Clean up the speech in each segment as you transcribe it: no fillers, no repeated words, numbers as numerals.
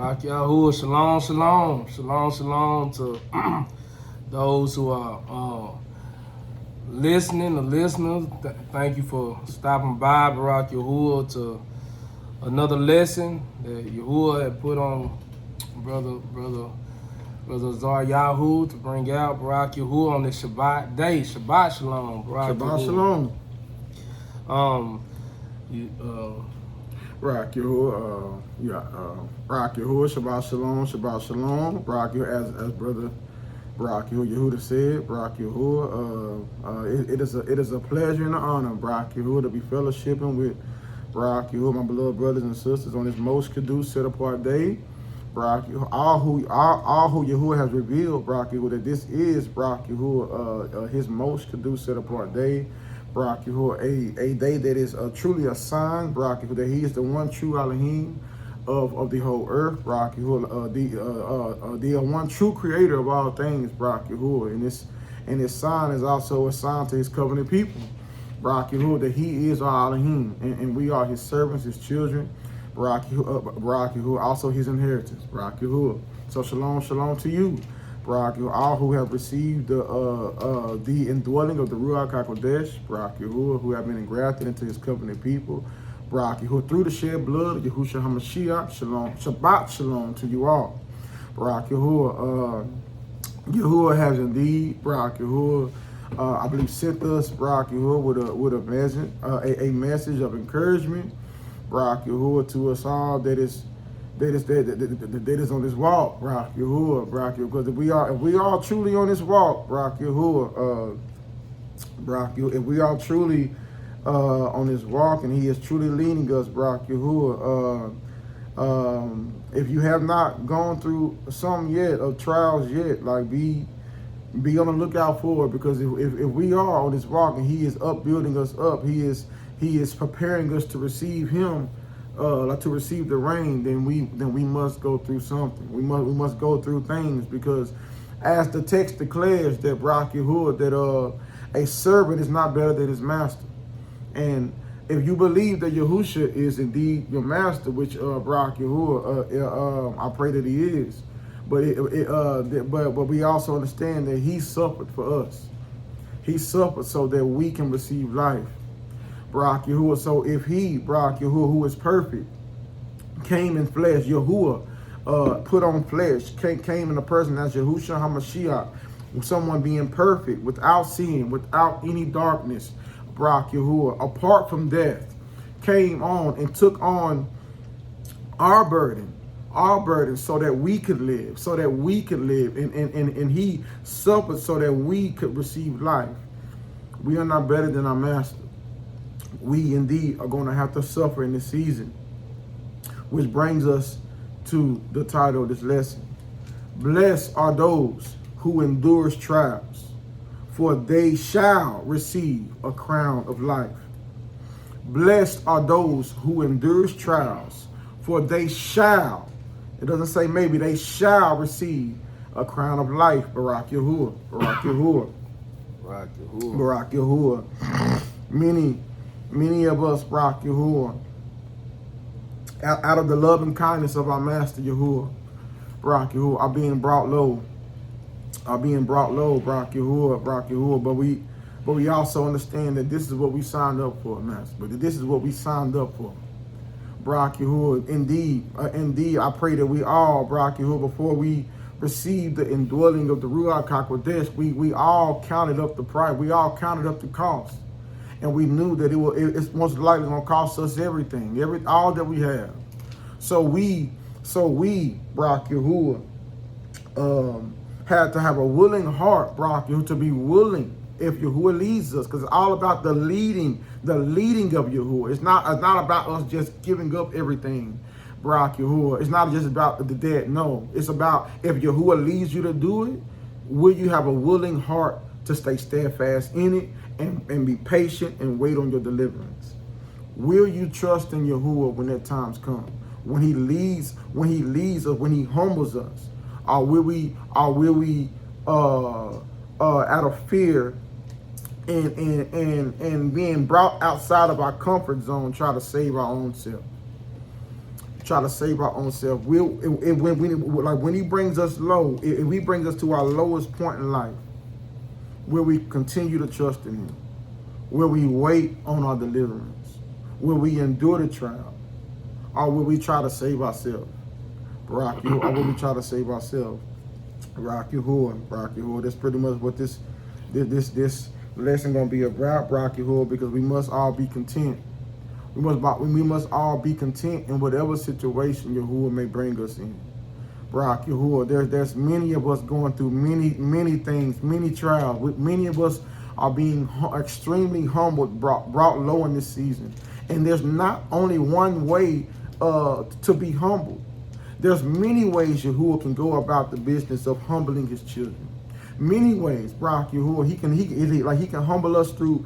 Mattithyahu, shalom, shalom, shalom, shalom to those who are listening, the listeners. Thank you for stopping by, Mattithyahu, to another lesson that Yahuwah had put on brother Zaryahu to bring out Mattithyahu on this Shabbat day. Shabbat shalom, Shabbat shalom. Rock Yahuwah, Rock Yahuwah, Shabbat Shalom, Shabbat Shalom, Rock Yahuwah, as brother Rock Yahuwah said, Rock Yahuwah, it is a pleasure and an honor, Rock Yahuwah, to be fellowshipping with Rock Yahuwah, my beloved brothers and sisters, on this most Kadosh set apart day. Rock Yahuwah, all who Yahuwah has revealed, Rock Yahuwah, that this is Rock Yahuwah, his most Kadosh set apart day. Barak Yahuwah, a day that is truly a sign, Barak Yahuwah, that he is the one true Elohim of the whole earth, Barak Yahuwah, the one true creator of all things, Barak Yahuwah, and this sign is also a sign to his covenant people, Barak Yahuwah, that he is our Elohim, and we are his servants, his children, Barak Yahuwah, also his inheritance, Barak Yahuwah. So shalom to you, Barak Yahuwah, all who have received the indwelling of the Ruach HaKodesh, Barak Yahuwah, who have been engrafted into his covenant people, Barak Yahuwah, through the shed blood of Yahushua HaMashiach, shalom, Shabbat shalom to you all. Barak Yahuwah, Yahuwah has indeed, Barak Yahuwah, I believe sent us, Barak Yahuwah, with a message of encouragement, Barak Yahuwah, to us all that is on this walk, Barak Yahuwah, because if we are truly on this walk, Barak Yahuwah, if we are truly on this walk and he is truly leading us, Barak Yahuwah, if you have not gone through some yet of trials yet, like be on the lookout for it, because if we are on this walk and he is upbuilding us up, he is preparing us to receive him, to receive the rain, then we must go through something. We must go through things, because as the text declares that Barak Yahuwah, that a servant is not better than his master. And if you believe that Yahushua is indeed your master, which Barak Yahuwah, I pray that he is, but we also understand that he suffered for us. He suffered so that we can receive life. Barak Yahuwah, so if he, Barak Yahuwah, who is perfect, came in flesh, Yahuwah put on flesh, came in a person as Yahushua HaMashiach, someone being perfect, without sin, without any darkness, Barak Yahuwah, apart from death, came on and took on our burden, so that we could live, and he suffered so that we could receive life. We are not better than our master. We indeed are going to have to suffer in this season, which brings us to the title of this lesson. Blessed are those who endures trials, for they shall receive a crown of life. Blessed are those who endures trials, for they shall, it doesn't say maybe, they shall receive a crown of life. Barak Yahuwah, Barak Yahuwah, Barak Yahuwah. Barak Yahuwah. Many of us, Barak Yahuwah, out of the love and kindness of our master Yahuwah, Barak Yahuwah, are being brought low, Barak Yahuwah, but we also understand that this is what we signed up for, master. But this is what we signed up for, Barak Yahuwah. Indeed, I pray that we all, Barak Yahuwah, before we receive the indwelling of the Ruach HaKodesh, we all counted up the price, we all counted up the cost. And we knew that it's most likely going to cost us everything, all that we have. So we, Barak Yahuwah, had to have a willing heart, Barak Yahuwah, to be willing if Yahuwah leads us, because it's all about the leading of Yahuwah. It's not about us just giving up everything, Barak Yahuwah. It's not just about the dead. No, it's about if Yahuwah leads you to do it, will you have a willing heart to stay steadfast in it and be patient and wait on your deliverance? Will you trust in Yahuwah when that times come? When he leads us, when he humbles us? Or will we out of fear and being brought outside of our comfort zone, try to save our own self? try to save our own self. When he brings us low, if he brings us to our lowest point in life, will we continue to trust in him? Will we wait on our deliverance? Will we endure the trial? Or will we try to save ourselves? Or will we try to save ourselves? Rock Yahuwah. That's pretty much what this lesson gonna be about, Rock Yahuwah, because we must all be content. We must all be content in whatever situation Yahuwah may bring us in. Rock Yahuwah. There's many of us going through many things, many trials. Many of us are being extremely humbled, brought low in this season. And there's not only one way to be humbled. There's many ways Yahuwah can go about the business of humbling his children. Many ways, Rock Yahuwah, he can humble us through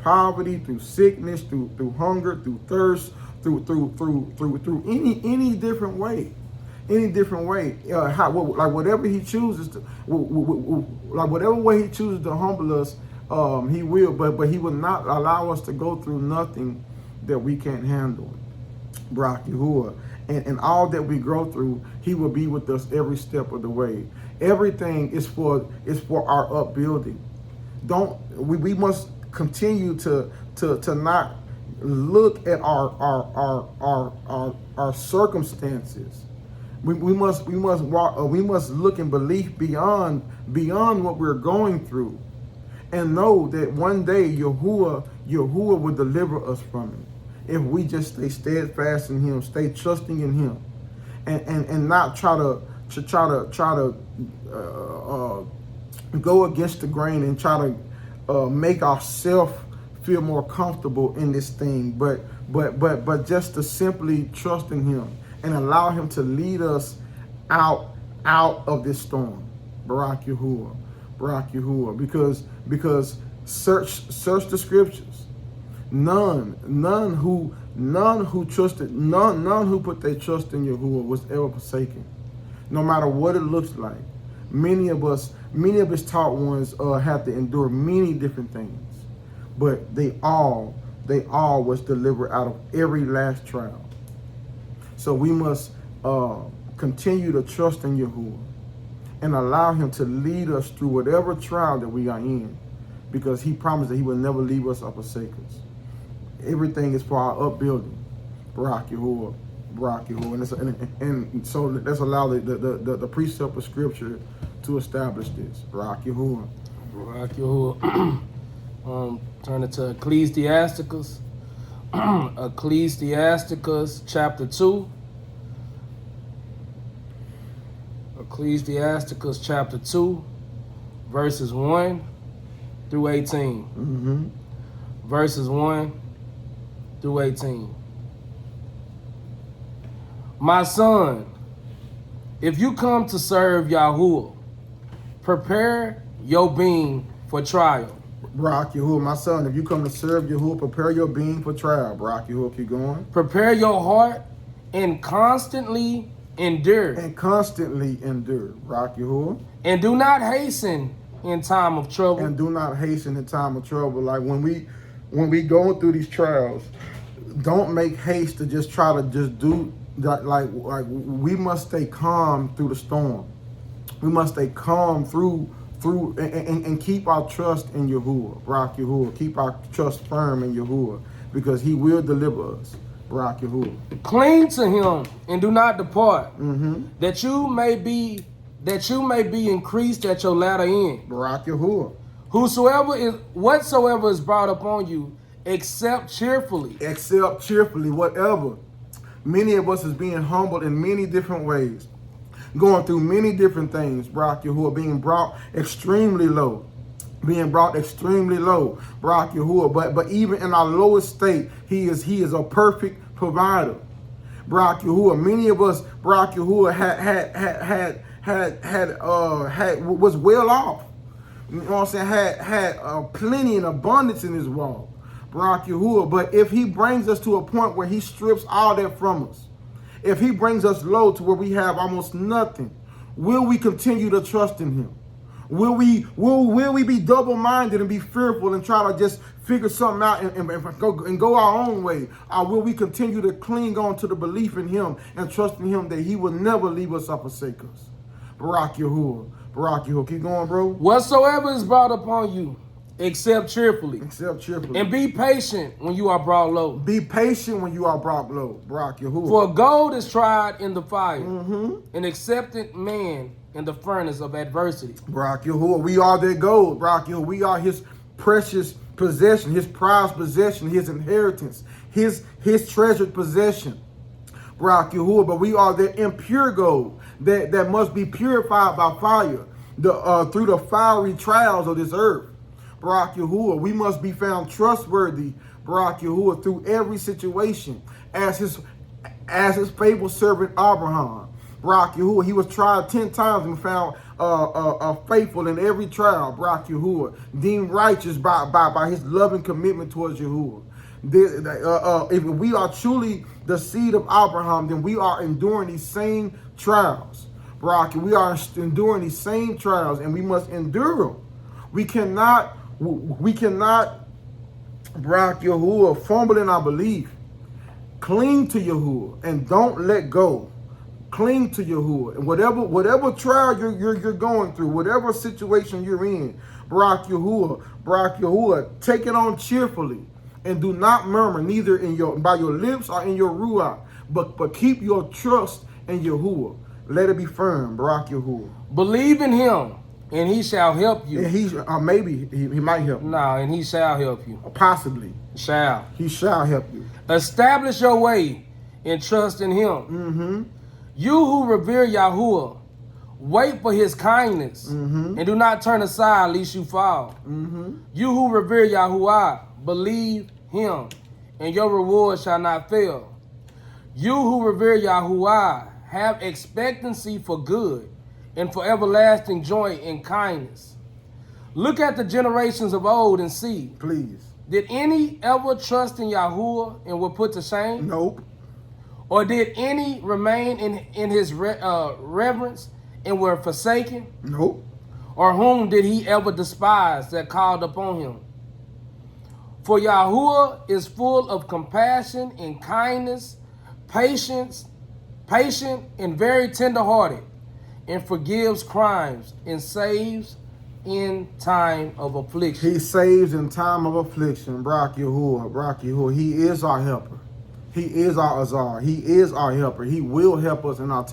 poverty, through sickness, through hunger, through thirst, through any different way. Any different way, whatever he chooses to, whatever way he chooses to humble us, he will. But he will not allow us to go through nothing that we can't handle. Rock Yahuwah. And all that we go through, he will be with us every step of the way. Everything is for our upbuilding. We must continue to not look at our circumstances. We must look in belief beyond what we're going through, and know that one day Yahuwah will deliver us from it. If we just stay steadfast in him, stay trusting in him, and not try to go against the grain and try to make ourselves feel more comfortable in this thing, but just to simply trust in him and allow him to lead us out of this storm. Barak Yahuwah, because search the scriptures. None who put their trust in Yahuwah was ever forsaken, no matter what it looks like. Many of his taught ones have to endure many different things, but they all was delivered out of every last trial. So we must continue to trust in Yahuwah and allow him to lead us through whatever trial that we are in, because he promised that he will never leave us or forsake us. Everything is for our upbuilding. Barak Yahuwah. And so let's allow the precept of scripture to establish this. Barak Yahuwah. Turn it to Ecclesiasticus. Ecclesiasticus chapter 2. Ecclesiasticus chapter 2, verses 1 through 18. Mm-hmm. Verses 1 through 18. My son, if you come to serve Yahuwah, prepare your being for trial. Barak Yahuwah, my son, if you come to serve Yahuwah, prepare your being for trial. Barak Yahuwah, keep going. Prepare your heart and constantly endure. Barak Yahuwah. And do not hasten in time of trouble. Like when we go through these trials, don't make haste to just try to just do that. Like we must stay calm through the storm. We must stay calm through and keep our trust in Yahuwah. Barak Yahuwah. Keep our trust firm in Yahuwah, because he will deliver us. Barak Yahuwah. Cling to him and do not depart, Mm-hmm. that you may be increased at your latter end. Barak Yahuwah. Whatsoever is brought upon you, accept cheerfully. Whatever. Many of us is being humbled in many different ways, going through many different things. Barak Yahuwah, being brought extremely low. Barak Yahuwah. But even in our lowest state, he is a perfect provider. Barak Yahuwah. Many of us, Barak Yahuwah, was well off. You know what I'm saying? Had plenty and abundance in his walk. Barak Yahuwah. But if he brings us to a point where he strips all that from us, if he brings us low to where we have almost nothing, will we continue to trust in him? Will we be double-minded and be fearful and try to just figure something out and go our own way? Or will we continue to cling on to the belief in him and trust in him that he will never leave us or forsake us? Barak Yahuwah. Barak Yahuwah. Keep going, bro. Whatsoever is brought upon you, accept cheerfully. Accept cheerfully. And be patient when you are brought low. Be patient when you are brought low. Barak Yahuwah. For gold is tried in the fire, an accepted man in the furnace of adversity. Barak Yahuwah. We are their gold. Barak Yahuwah. We are his precious possession, his prized possession, his inheritance, his treasured possession. Barak Yahuwah. But we are the impure gold that must be purified by fire through the fiery trials of this earth. Barak Yahuwah. We must be found trustworthy, Barak Yahuwah, through every situation, as his faithful servant Abraham. Barak Yahuwah. He was tried 10 times and found faithful in every trial. Barak Yahuwah. Deemed righteous by his loving commitment towards Yahuwah. If we are truly the seed of Abraham, then we are enduring these same trials. Barak, we are enduring these same trials, and we must endure them. We cannot, Barak Yahuwah, fumble in our belief. Cling to Yahuwah and don't let go. Cling to Yahuwah. And whatever trial you're going through, whatever situation you're in, Barak Yahuwah, take it on cheerfully. And do not murmur, neither by your lips or in your ruach, but keep your trust in Yahuwah. Let it be firm, Barak Yahuwah. Believe in him, and he shall help you. And maybe he might help you. No, and he shall help you. Possibly. Shall. He shall help you. Establish your way and trust in him. You who revere Yahuwah, wait for his kindness, and do not turn aside lest you fall. You who revere Yahuwah, believe him, and your reward shall not fail. You who revere Yahuwah, have expectancy for good, and for everlasting joy and kindness. Look at the generations of old and see. Please. Did any ever trust in Yahuwah and were put to shame? Nope. Or did any remain in his reverence and were forsaken? Nope. Or whom did he ever despise that called upon him? For Yahuwah is full of compassion and kindness, patient and very tenderhearted, and forgives crimes and saves in time of affliction. He saves in time of affliction. Barak Yahuwah. Barak Yahuwah. He is our helper. He is our Azar. He is our helper. He will help us in our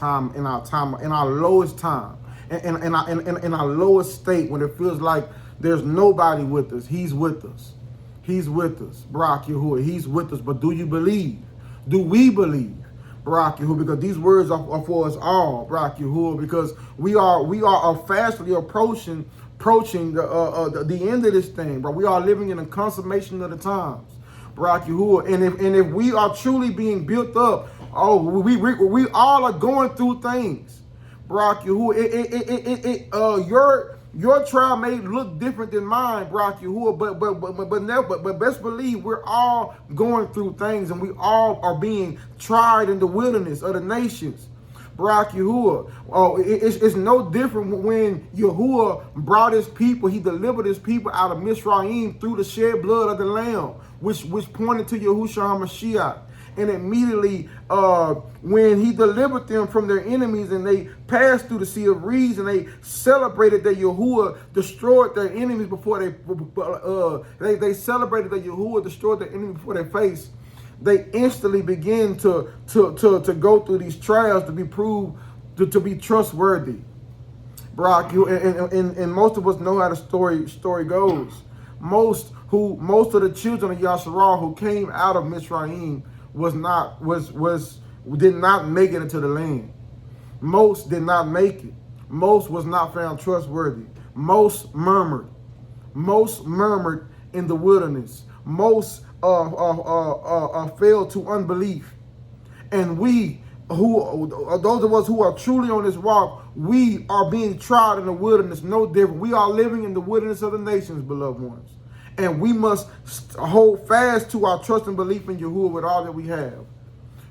lowest time, in our lowest state, when it feels like there's nobody with us. He's with us. He's with us. Barak Yahuwah. He's with us. But do you believe? Do we believe? Barak Yahuwah, because these words are for us all. Barak Yahuwah, because we are fastly approaching the end of this thing. But we are living in a consummation of the times. Barak Yahuwah. And if we are truly being built up, we all are going through things. Barak Yahuwah. Your trial may look different than mine, Barak Yahuwah, but best believe we're all going through things, and we all are being tried in the wilderness of the nations. Barak Yahuwah. It's no different when Yahuwah brought his people. He delivered his people out of Mizraim through the shed blood of the Lamb, which pointed to Yahushua HaMashiach. And immediately, when he delivered them from their enemies, and they passed through the Sea of Reeds, and they celebrated that Yahuwah destroyed their enemies before they celebrated that Yahuwah destroyed their enemies before their face. They instantly begin to go through these trials to be proved to be trustworthy. Barak, and most of us know how the story goes. Most of the children of Yasharal who came out of Mizraim did not make it into the land. Most did not make it. Most was not found trustworthy. Most murmured. Most murmured in the wilderness. Most fell to unbelief. And those of us who are truly on this walk, we are being tried in the wilderness, no different. We are living in the wilderness of the nations, beloved ones. And we must hold fast to our trust and belief in Yahuwah with all that we have.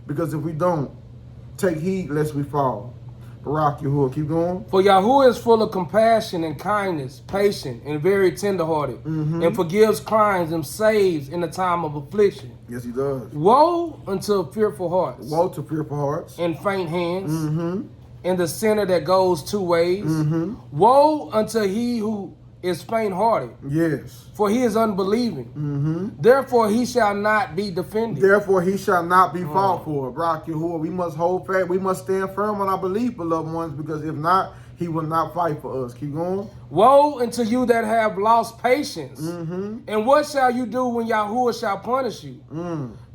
Because if we don't, take heed lest we fall. Barak Yahuwah. Keep going. For Yahuwah is full of compassion and kindness, patient and very tenderhearted, and forgives crimes and saves in the time of affliction. Yes, he does. Woe unto fearful hearts. Woe to fearful hearts. And faint hands. And the sinner that goes two ways. Woe unto he who is faint-hearted. Yes. For he is unbelieving. Therefore he shall not be defended. Therefore he shall not be fought for. Barak Yahuwah. We must hold fast. We must stand firm on our belief, beloved ones, because if not, he will not fight for us. Keep going. Woe unto you that have lost patience. And what shall you do when Yahuwah shall punish you?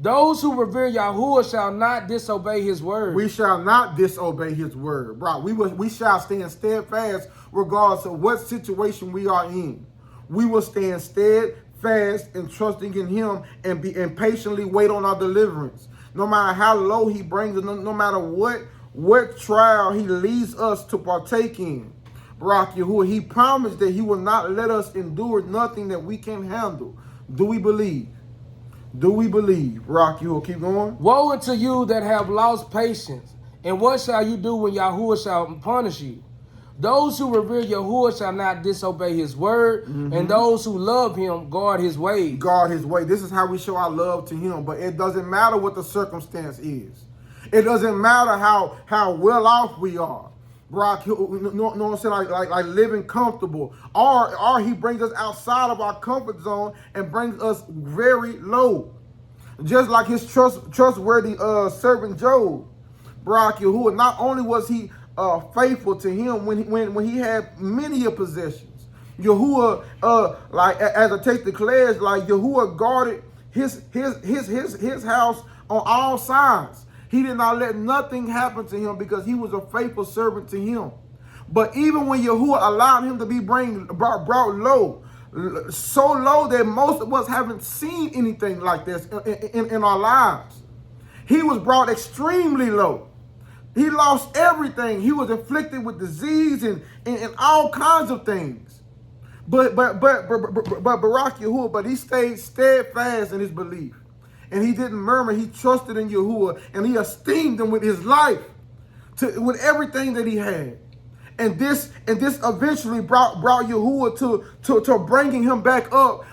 Those who revere Yahuwah shall not disobey his word. We shall not disobey his word. Bro, we shall stand steadfast regardless of what situation we are in. We will stand steadfast and trusting in him and patiently wait on our deliverance. No matter how low he brings us, no matter what trial he leads us to partake in. Barak Yahuwah, he promised that he will not let us endure nothing that we can handle. Do we believe? Do we believe? Barak Yahuwah, keep going. Woe unto you that have lost patience. And what shall you do when Yahuwah shall punish you? Those who revere Yahuwah shall not disobey his word, and those who love him guard his ways. Guard his way. This is how we show our love to him. But it doesn't matter what the circumstance is. It doesn't matter how well off we are. Brock, you know what I'm saying? Like living comfortable. Or he brings us outside of our comfort zone and brings us very low. Just like his trustworthy servant Job. Brock, Yahuwah, not only was he faithful to him when he had many possessions. Yahuwah, like as the text declares, like Yahuwah guarded his house on all sides. He did not let nothing happen to him because he was a faithful servant to him. But even when Yahuwah allowed him to be brought low, so low that most of us haven't seen anything like this in our lives, he was brought extremely low. He lost everything. He was afflicted with disease and all kinds of things. But Barak Yahuwah, but he stayed steadfast in his belief. And he didn't murmur. He trusted in Yahuwah, and he esteemed him with his life, with everything that he had. And this eventually brought Yahuwah to bringing him back up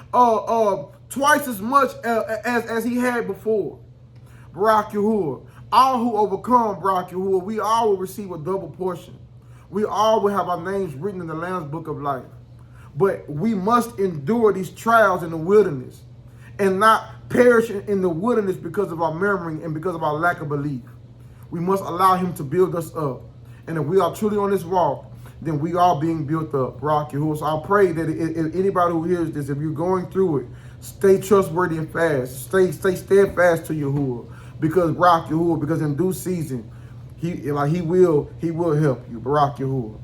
twice as much as he had before. Barak Yahuwah. All who overcome, Barak Yahuwah, we all will receive a double portion. We all will have our names written in the Lamb's Book of Life. But we must endure these trials in the wilderness and not perish in the wilderness because of our murmuring and because of our lack of belief. We must allow him to build us up. And if we are truly on this walk, then we are being built up. Barak Yahuwah. So I pray that if anybody who hears this, if you're going through it, stay trustworthy and fast. Stay steadfast to Yahuwah. Because Barak Yahuwah, because in due season, he will help you. Barak Yahuwah.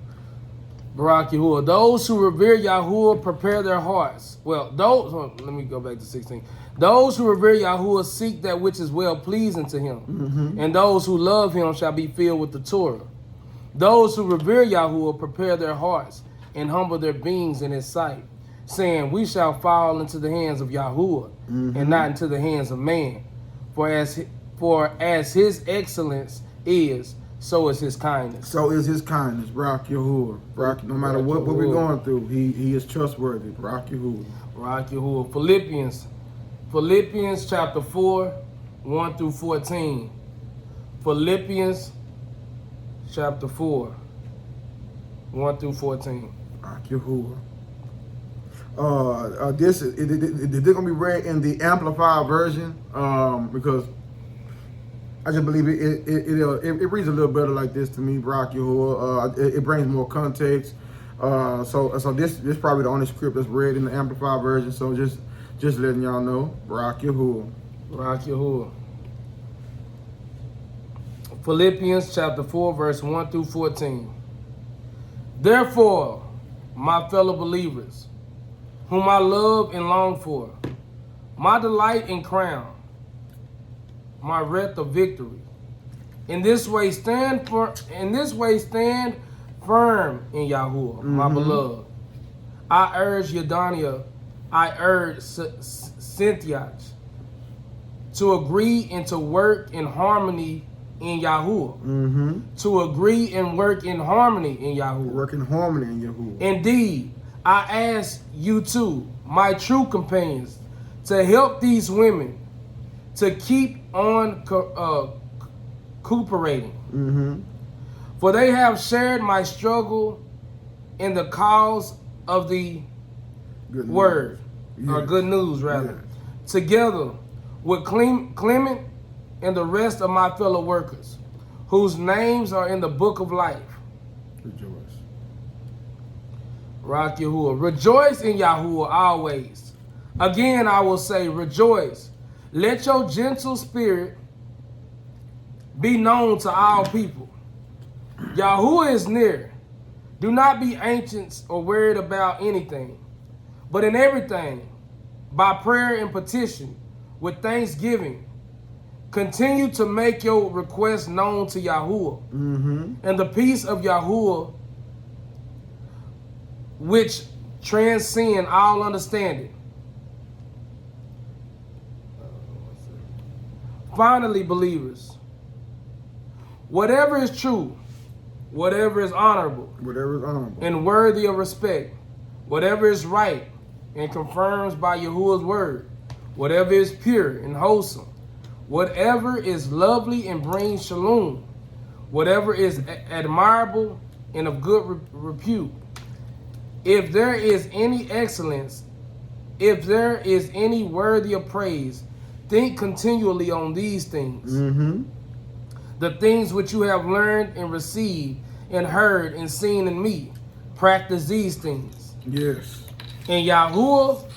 Barak Yahuwah. Those who revere Yahuwah prepare their hearts. Well, let me go back to 16. Those who revere Yahuwah seek that which is well pleasing to him. And those who love him shall be filled with the Torah. Those who revere Yahuwah prepare their hearts and humble their beings in his sight, saying, we shall fall into the hands of Yahuwah and not into the hands of man. For as his excellence is, so is his kindness. So is his kindness, Barak Yahuwah. Barak, no matter what we're going through, he is trustworthy. Barak Yahuwah. Barak Yahuwah. Philippians chapter 4, 1 through 14. Philippians chapter 4, 1 through 14. Barak Yahuwah. They're gonna be read in the Amplified version, because I just believe it reads a little better like this to me. Barak Yahuwah. It brings more context. So this is probably the only script that's read in the Amplified version. So just letting y'all know. Barak Yahuwah. Barak Yahuwah. Philippians chapter 4, verse 1 through 14. Therefore, my fellow believers, whom I love and long for, my delight and crown, my wreath of victory. In this way stand firm in Yahuwah, my beloved. I urge Yadania, I urge Timotiyos to agree and to work in harmony in Yahuwah, Mm-hmm. to agree and work in harmony in Yahuwah. Work in harmony in Yahuwah. Indeed, I ask you too, my true companions, to help these women to keep on cooperating. Mm-hmm. For they have shared my struggle in the cause of the Good word, news. or Yes. good news rather, Yes. together with Clement and the rest of my fellow workers, whose names are in the book of life. Rejoice. Rock Yahuwah. Rejoice in Yahuwah always. Again, I will say, rejoice. Let your gentle spirit be known to all people. Yahuwah is near. Do not be anxious or worried about anything, but in everything, by prayer and petition, with thanksgiving, continue to make your requests known to Yahuwah. Mm-hmm. And the peace of Yahuwah, which transcend all understanding. Finally, believers, whatever is true, whatever is honorable, Whatever is honorable. and worthy of respect, whatever is right and confirms by Yahuwah's word, whatever is pure and wholesome, whatever is lovely and brings shalom, whatever is admirable and of good repute, if there is any excellence, if there is any worthy of praise, think continually on these things. Mm-hmm. The things which you have learned and received and heard and seen in me, practice these things. Yes. And Yahuwah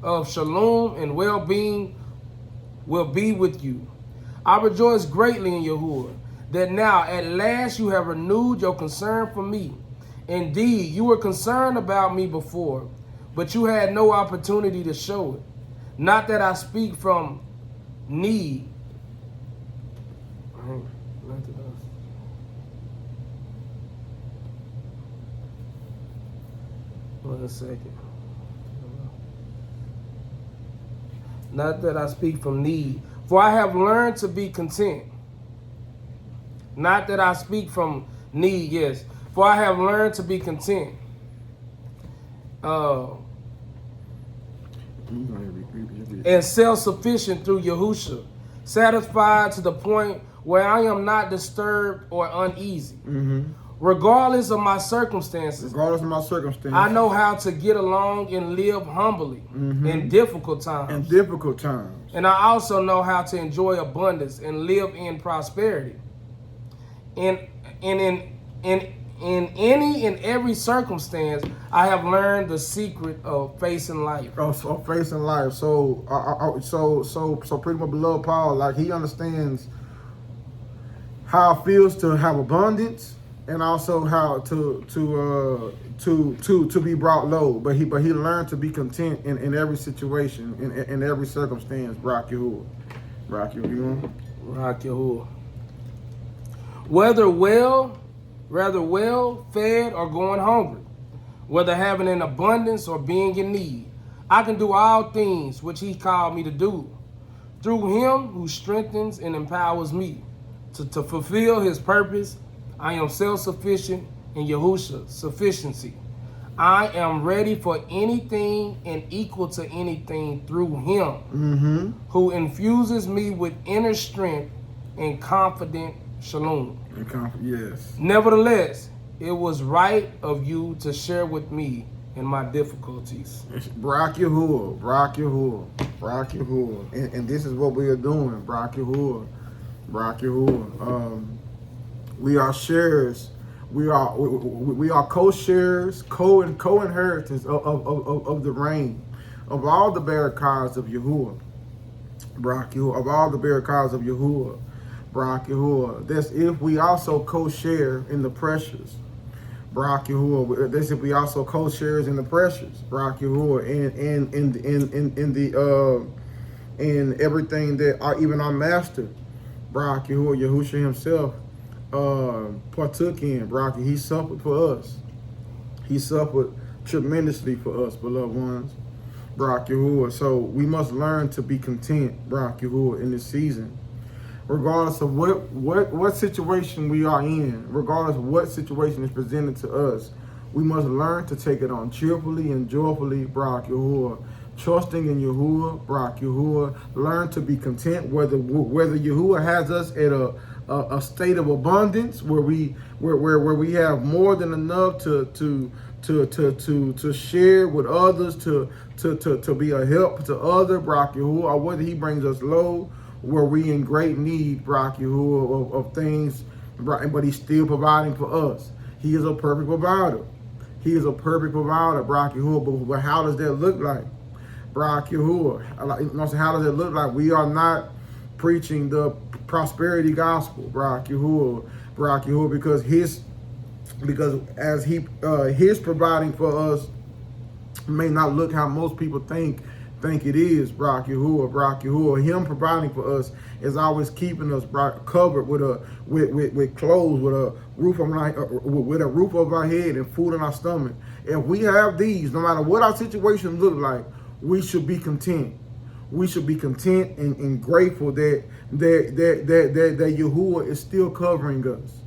of shalom and well-being will be with you. I rejoice greatly in Yahuwah, that now at last you have renewed your concern for me. Indeed, you were concerned about me before, but you had no opportunity to show it. Not that I speak from need. One second. Not that I speak from need, for I have learned to be content. Not that I speak from need, yes, for I have learned to be content. And self-sufficient through Yahusha, satisfied to the point where I am not disturbed or uneasy. Mm-hmm. Regardless of my circumstances, Regardless of my circumstances. I know how to get along and live humbly in difficult times. In difficult times. And I also know how to enjoy abundance and live in prosperity. In any and every circumstance, I have learned the secret of facing life. Of facing life. So pretty much beloved Paul, like he understands how it feels to have abundance, and also how to be brought low. But he learned to be content in every situation, in every circumstance. Rock Yahuwah. Rock Yahuwah. Rock Yahuwah. Whether well fed or going hungry, whether having an abundance or being in need, I can do all things which he called me to do, through him who strengthens and empowers me to fulfill his purpose. I am self-sufficient in Yahusha's sufficiency. I am ready for anything and equal to anything through him who infuses me with inner strength and confident shalom. Yes. Nevertheless, it was right of you to share with me in my difficulties. Rock Yahuwah. Rock Yahuwah. Rock Yahuwah. And this is what we are doing. Rock Yahuwah. Rock Yahuwah. We are sharers. We are co-sharers, co-inheritors of the reign, of all the barricades of Yahuwah. Rock Yahuwah. Of all the barricades of Yahuwah. Rock Yahuwah. That's if we also co-share in the pressures. Rock Yahuwah. That's if we also co-shares in the pressures. Rock Yahuwah. In everything that even our master, Rock Yahuwah, Yahusha himself, partook in. Rock, he suffered for us. He suffered tremendously for us, beloved ones. Rock Yahuwah. So we must learn to be content, Rock Yahuwah, in this season. regardless of what situation we are in, regardless of what situation is presented to us, we must learn to take it on cheerfully and joyfully, Barak Yahuwah, trusting in Yahuwah, Barak Yahuwah. Learn to be content, whether Yahuwah has us at a state of abundance where we have more than enough to share with others, to be a help to others, Barak Yahuwah, or whether He brings us low where we in great need, Barak Yahuwah, of things, but He's still providing for us. He is a perfect provider. He is a perfect provider, Barak Yahuwah. But how does that look like, Barak Yahuwah? How does it look like? We are not preaching the prosperity gospel, Barak Yahuwah, because as His providing for us may not look how most people think it is, Barak Yahuwah. Him providing for us is always keeping us covered with clothes, with a roof over our head and food in our stomach. If we have these, no matter what our situation look like, we should be content. We should be content and grateful that Yahuwah is still covering us.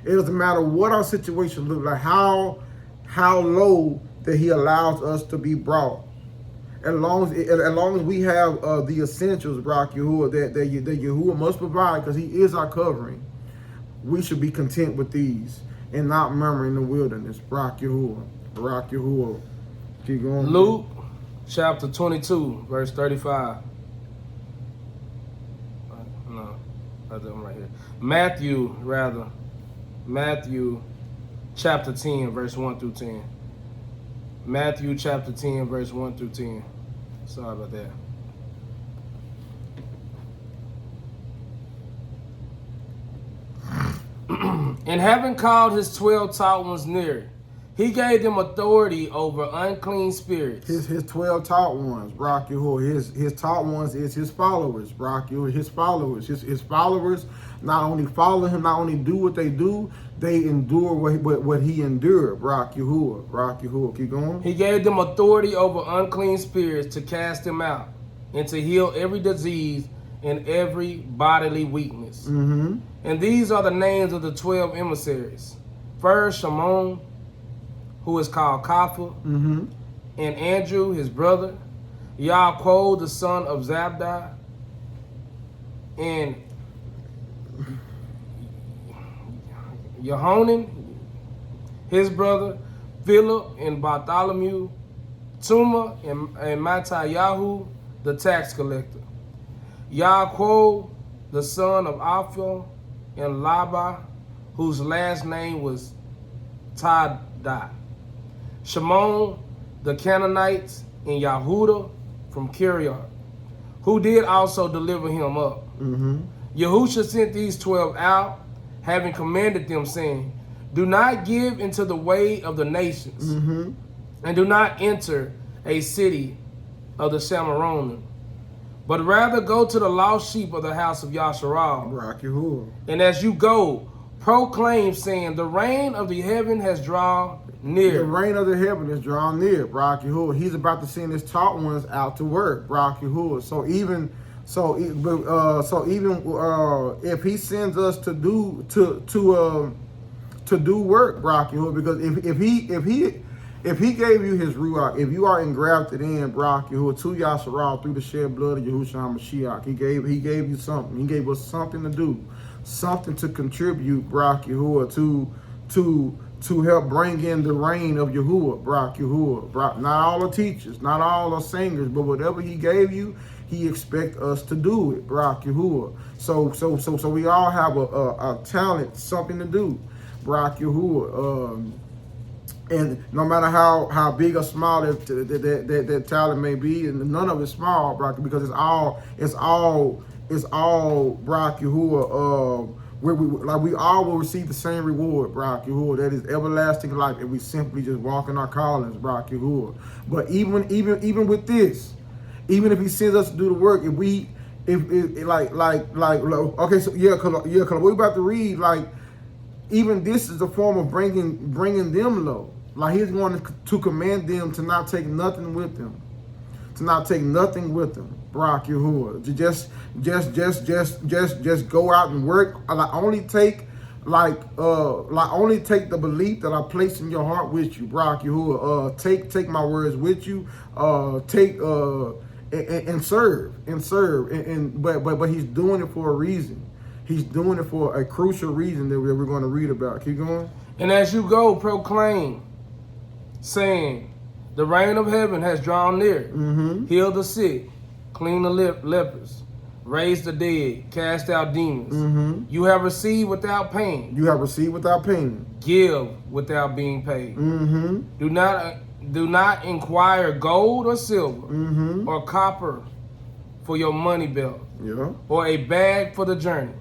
It doesn't matter what our situation looks like, how low that He allows us to be brought. As long as we have the essentials, Barak Yahuwah, that Yahuwah must provide, because He is our covering, we should be content with these and not murmur in the wilderness, Barak Yahuwah. Keep going. Luke chapter 22, verse 35. No, I'm right here. Matthew chapter 10, verse 1 through 10. Matthew chapter 10, verse 1 through 10. Sorry about that. And having called His 12 taught ones near, He gave them authority over unclean spirits. His 12 taught ones, Barak Yahuwah. His taught ones is His followers, Barak Yahuwah. His followers not only follow Him, not only do what they do, they endure what He endured, Barak Yahuwah. Keep going. He gave them authority over unclean spirits to cast them out and to heal every disease and every bodily weakness. Mm-hmm. And these are the names of the 12 emissaries. First, Shimon, who is called Kapha, mm-hmm. and Andrew, his brother, Yaakov, the son of Zabdi, and Yehonan, his brother, Philip and Bartholomew, Tuma and Mattithyahu, the tax collector, Yaakov, the son of Alpha, and Laba, whose last name was Tadah, Shimon, the Canaanites, and Yahudah from Kiriath, who did also deliver him up. Mm-hmm. Yahusha sent these 12 out, having commanded them, saying, do not give into the way of the nations, mm-hmm. and do not enter a city of the Samaronim, but rather go to the lost sheep of the house of Yasharal. Barak Yahuwah. And as you go, proclaim, saying, the reign of the heaven has drawn near. The reign of the heaven is drawn near, Barak Yahuwah. He's about to send His taught ones out to work, Barak Yahuwah. So even if He sends us to do work, Barak Yahuwah, because if he gave you His Ruach, if you are engrafted in, Barak Yahuwah, to Yasharal through the shed blood of Yahushua HaMashiach, He gave you something. He gave us something to do, something to contribute, Barak Yahuwah, to help bring in the reign of Yahuwah, Barak Yahuwah. Not all the teachers, not all the singers, but whatever He gave you, He expects us to do it, Barak Yahuwah. So we all have a talent, something to do, Barak Yahuwah. And no matter how big or small that talent may be, and none of it's small, Barak, because it's all Barak Yahuwah. We all will receive the same reward, Barak Yahuwah. That is everlasting life, if we simply just walk in our callings, Barak Yahuwah. But even with this, even if He sends us to do the work, okay, so cause we're about to read, like, even this is a form of bringing them low. Like, He's going to command them to not take nothing with them. Barak Yahuwah. Just go out and work. Only take the belief that I place in your heart with you, Barak Yahuwah. Take my words with you. And serve. But he's doing it for a reason. He's doing it for a crucial reason that we're going to read about. Keep going. And as you go, proclaim, saying, the reign of heaven has drawn near. Heal the sick, clean the lepers, raise the dead, cast out demons. You have received without pain. You have received without pain. Give without being paid. Do not inquire gold or silver or copper for your money belt, or a bag for the journey,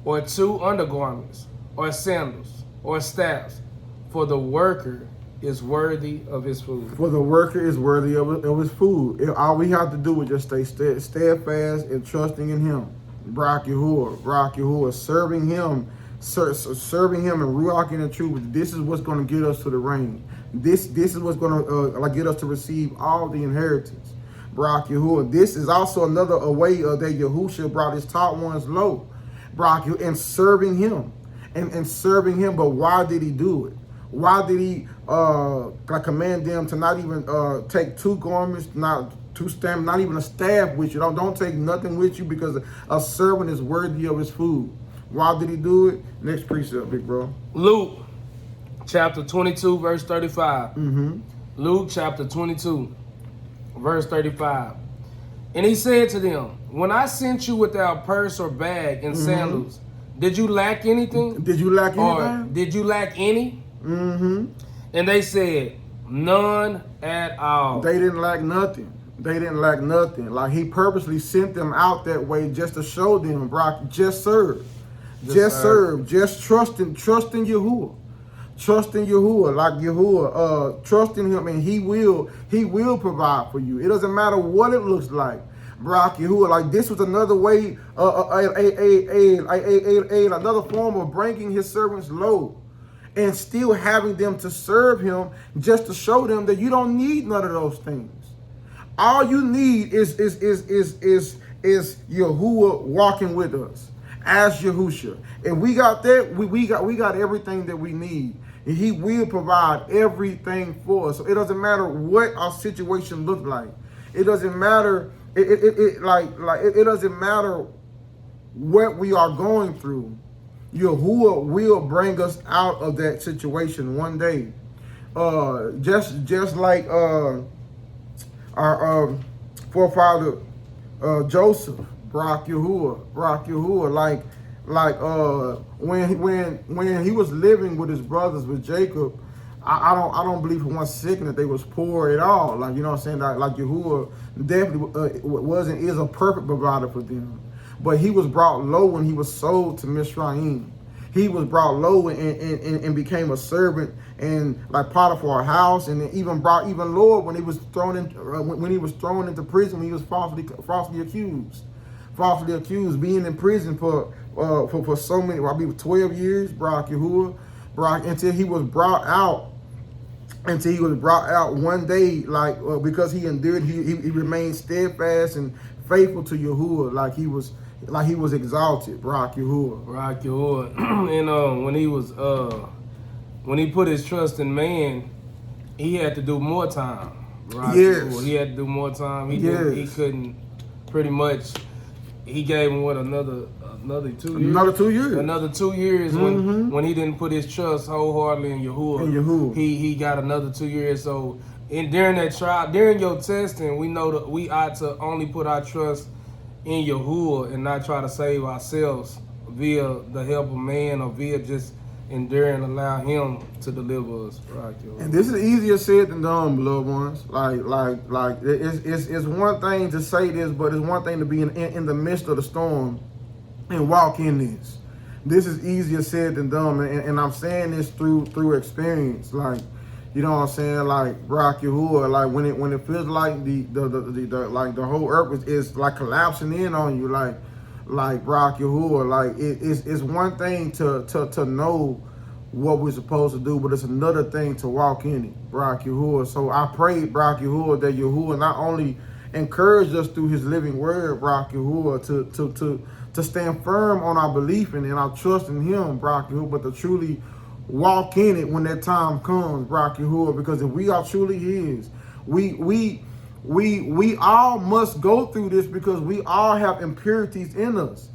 or 2 undergarments, or sandals, or staffs, for the worker is worthy of his food. For the worker is worthy of his food. All we have to do is just stay steadfast and trusting in him. Barak Yahuwah, serving him and rocking the truth. This is what's going to get us to the reign. This is what's going to get us to receive all the inheritance. Barak Yahuwah. This is also another way that Yahusha brought his taught ones low. Barak Yahuwah, and serving him. And serving him. But why did he do it? Why did he command them to not even take 2 garments, not 2 stamps, not even a staff with you? Don't take nothing with you, because a servant is worthy of his food. Why did he do it? Next precept, big bro. Luke chapter 22, verse 35. Luke chapter 22, verse 35. And he said to them, when I sent you without purse or bag and sandals, did you lack anything? Did you lack anything? Or did you lack any? And they said, none at all. They didn't lack nothing. Like he purposely sent them out that way just to show them, Brock, just serve. Just serve. Just trust in Yahuwah. Trust in Yahuwah, like Yahuwah. Trust in him, and he will provide for you. It doesn't matter what it looks like. Barak Yahuwah, like this was another way, another form of bringing his servants low, and still having them to serve him, just to show them that you don't need none of those things. All you need is Yahuwah walking with us as Yahusha. And we got that, we got everything that we need. And he will provide everything for us. So it doesn't matter what our situation looks like. It doesn't matter. It doesn't matter what we are going through. Yahuwah will bring us out of that situation one day. Just like our forefather Joseph, Barak Yahuwah, when he was living with his brothers, with Jacob, I don't believe for 1 second that they was poor at all. Like, you know what I'm saying? Like Yahuwah definitely is a perfect provider for them. But he was brought low when he was sold to Mizraim. He was brought low and became a servant in like Potiphar's house, and even lower when he was thrown into prison, when he was falsely accused, being in prison for so many, I believe 12 years, Barak Yahuwah, until he was brought out one day, because he endured, he remained steadfast and faithful to Yahuwah, like he was exalted, Barak Yahuwah. And when he put his trust in man, he had to do more time. Yes. He had to do more time. He couldn't, pretty much. He gave him another 2 years. Another 2 years when he didn't put his trust wholeheartedly in Yahuwah. He got another 2 years. So during that trial, during your testing, we know that we ought to only put our trust in Yahuwah and not try to save ourselves via the help of man or via just endure and allow him to deliver us. Right, and this is easier said than done, beloved ones. Like it's one thing to say this, but it's one thing to be in the midst of the storm and walk in this. This is easier said than done, and I'm saying this through experience. Like, you know what I'm saying? Like Barak Yahuwah, like when it feels like the whole earth is like collapsing in on you, like Barak Yahuwah, like it's one thing to know what we're supposed to do, but it's another thing to walk in it, Barak Yahuwah. So I pray, Barak Yahuwah, that Yahuwah not only encouraged us through his living word, Barak Yahuwah, to stand firm on our belief and our trust in him, Barak Yahuwah, but to truly walk in it when that time comes, Barak Yahuwah, because if we are truly his, we all must go through this because we all have impurities in us.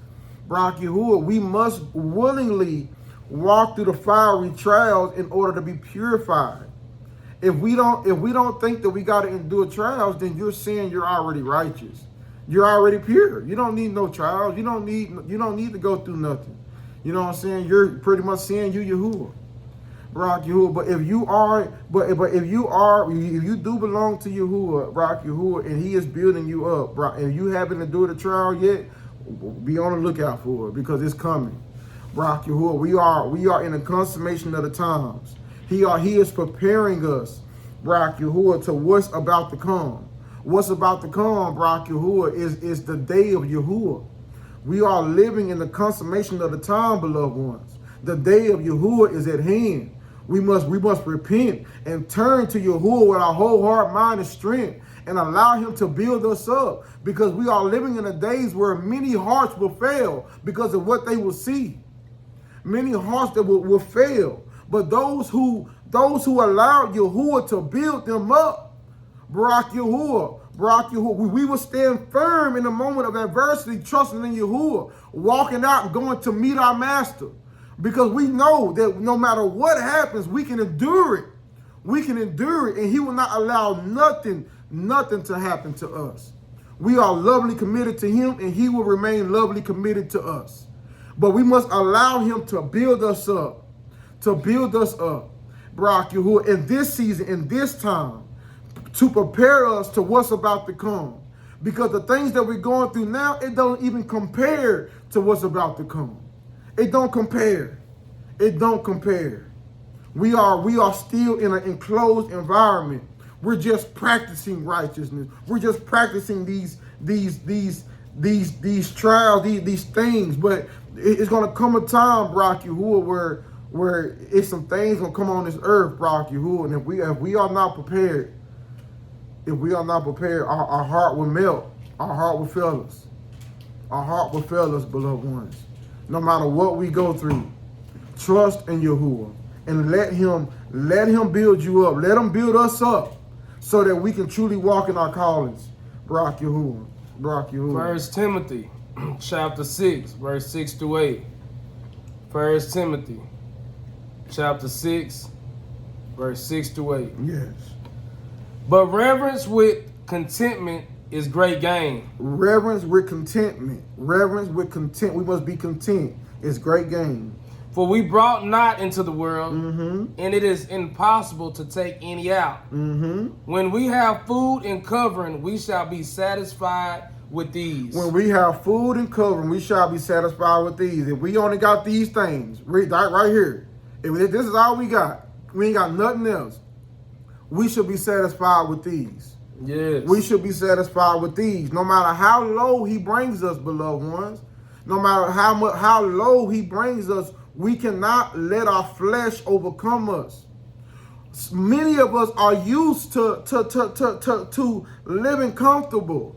Barak Yahuwah, we must willingly walk through the fiery trials in order to be purified. If we don't think that we got to endure trials, then you're saying you're already righteous. You're already pure. You don't need no trials. You don't need to go through nothing. You know what I'm saying? You're pretty much saying you Yahuwah. Barak Yahuwah. But if you do belong to Yahuwah, Barak Yahuwah, and he is building you up, and you haven't endured a trial yet, be on the lookout for it because it's coming. Barak Yahuwah, we are in the consummation of the times. He is preparing us, Barak Yahuwah, to what's about to come. What's about to come, Barak Yahuwah, is the day of Yahuwah. We are living in the consummation of the time, beloved ones. The day of Yahuwah is at hand. We must repent and turn to Yahuwah with our whole heart, mind, and strength, and allow him to build us up, because we are living in the days where many hearts will fail because of what they will see. Many hearts that will fail. But those who allowed Yahuwah to build them up, Barak Yahuwah, we will stand firm in the moment of adversity, trusting in Yahuwah, walking out and going to meet our master. Because we know that no matter what happens, we can endure it. We can endure it, and he will not allow nothing to happen to us. We are lovely committed to him, and he will remain lovely committed to us. But we must allow him to build us up. Barak Yahuwah, in this season, in this time, to prepare us to what's about to come. Because the things that we're going through now, it don't even compare to what's about to come. It don't compare. We are still in an enclosed environment. We're just practicing righteousness. We're just practicing these trials, these things. But it's going to come a time, Barak Yahuwah, where it's some things gonna come on this earth, Barak Yahuwah, and if we are not prepared, our heart will melt. Our heart will fail us. Our heart will fail us, beloved ones. No matter what we go through, trust in Yahuwah and let him build you up. Let him build us up so that we can truly walk in our callings. Barak Yahuwah. 1 Timothy chapter 6, verse 6 to 8. 1 Timothy chapter 6, verse 6 to 8. Yes. But reverence with contentment is great gain. Reverence with contentment. We must be content. It's great gain. For we brought not into the world, and it is impossible to take any out. When we have food and covering, we shall be satisfied with these. When we have food and covering, we shall be satisfied with these. If we only got these things, right here, if this is all we got, we ain't got nothing else, we should be satisfied with these. Yes. We should be satisfied with these. No matter how low he brings us, beloved ones, no matter how low he brings us, we cannot let our flesh overcome us. Many of us are used to living comfortable.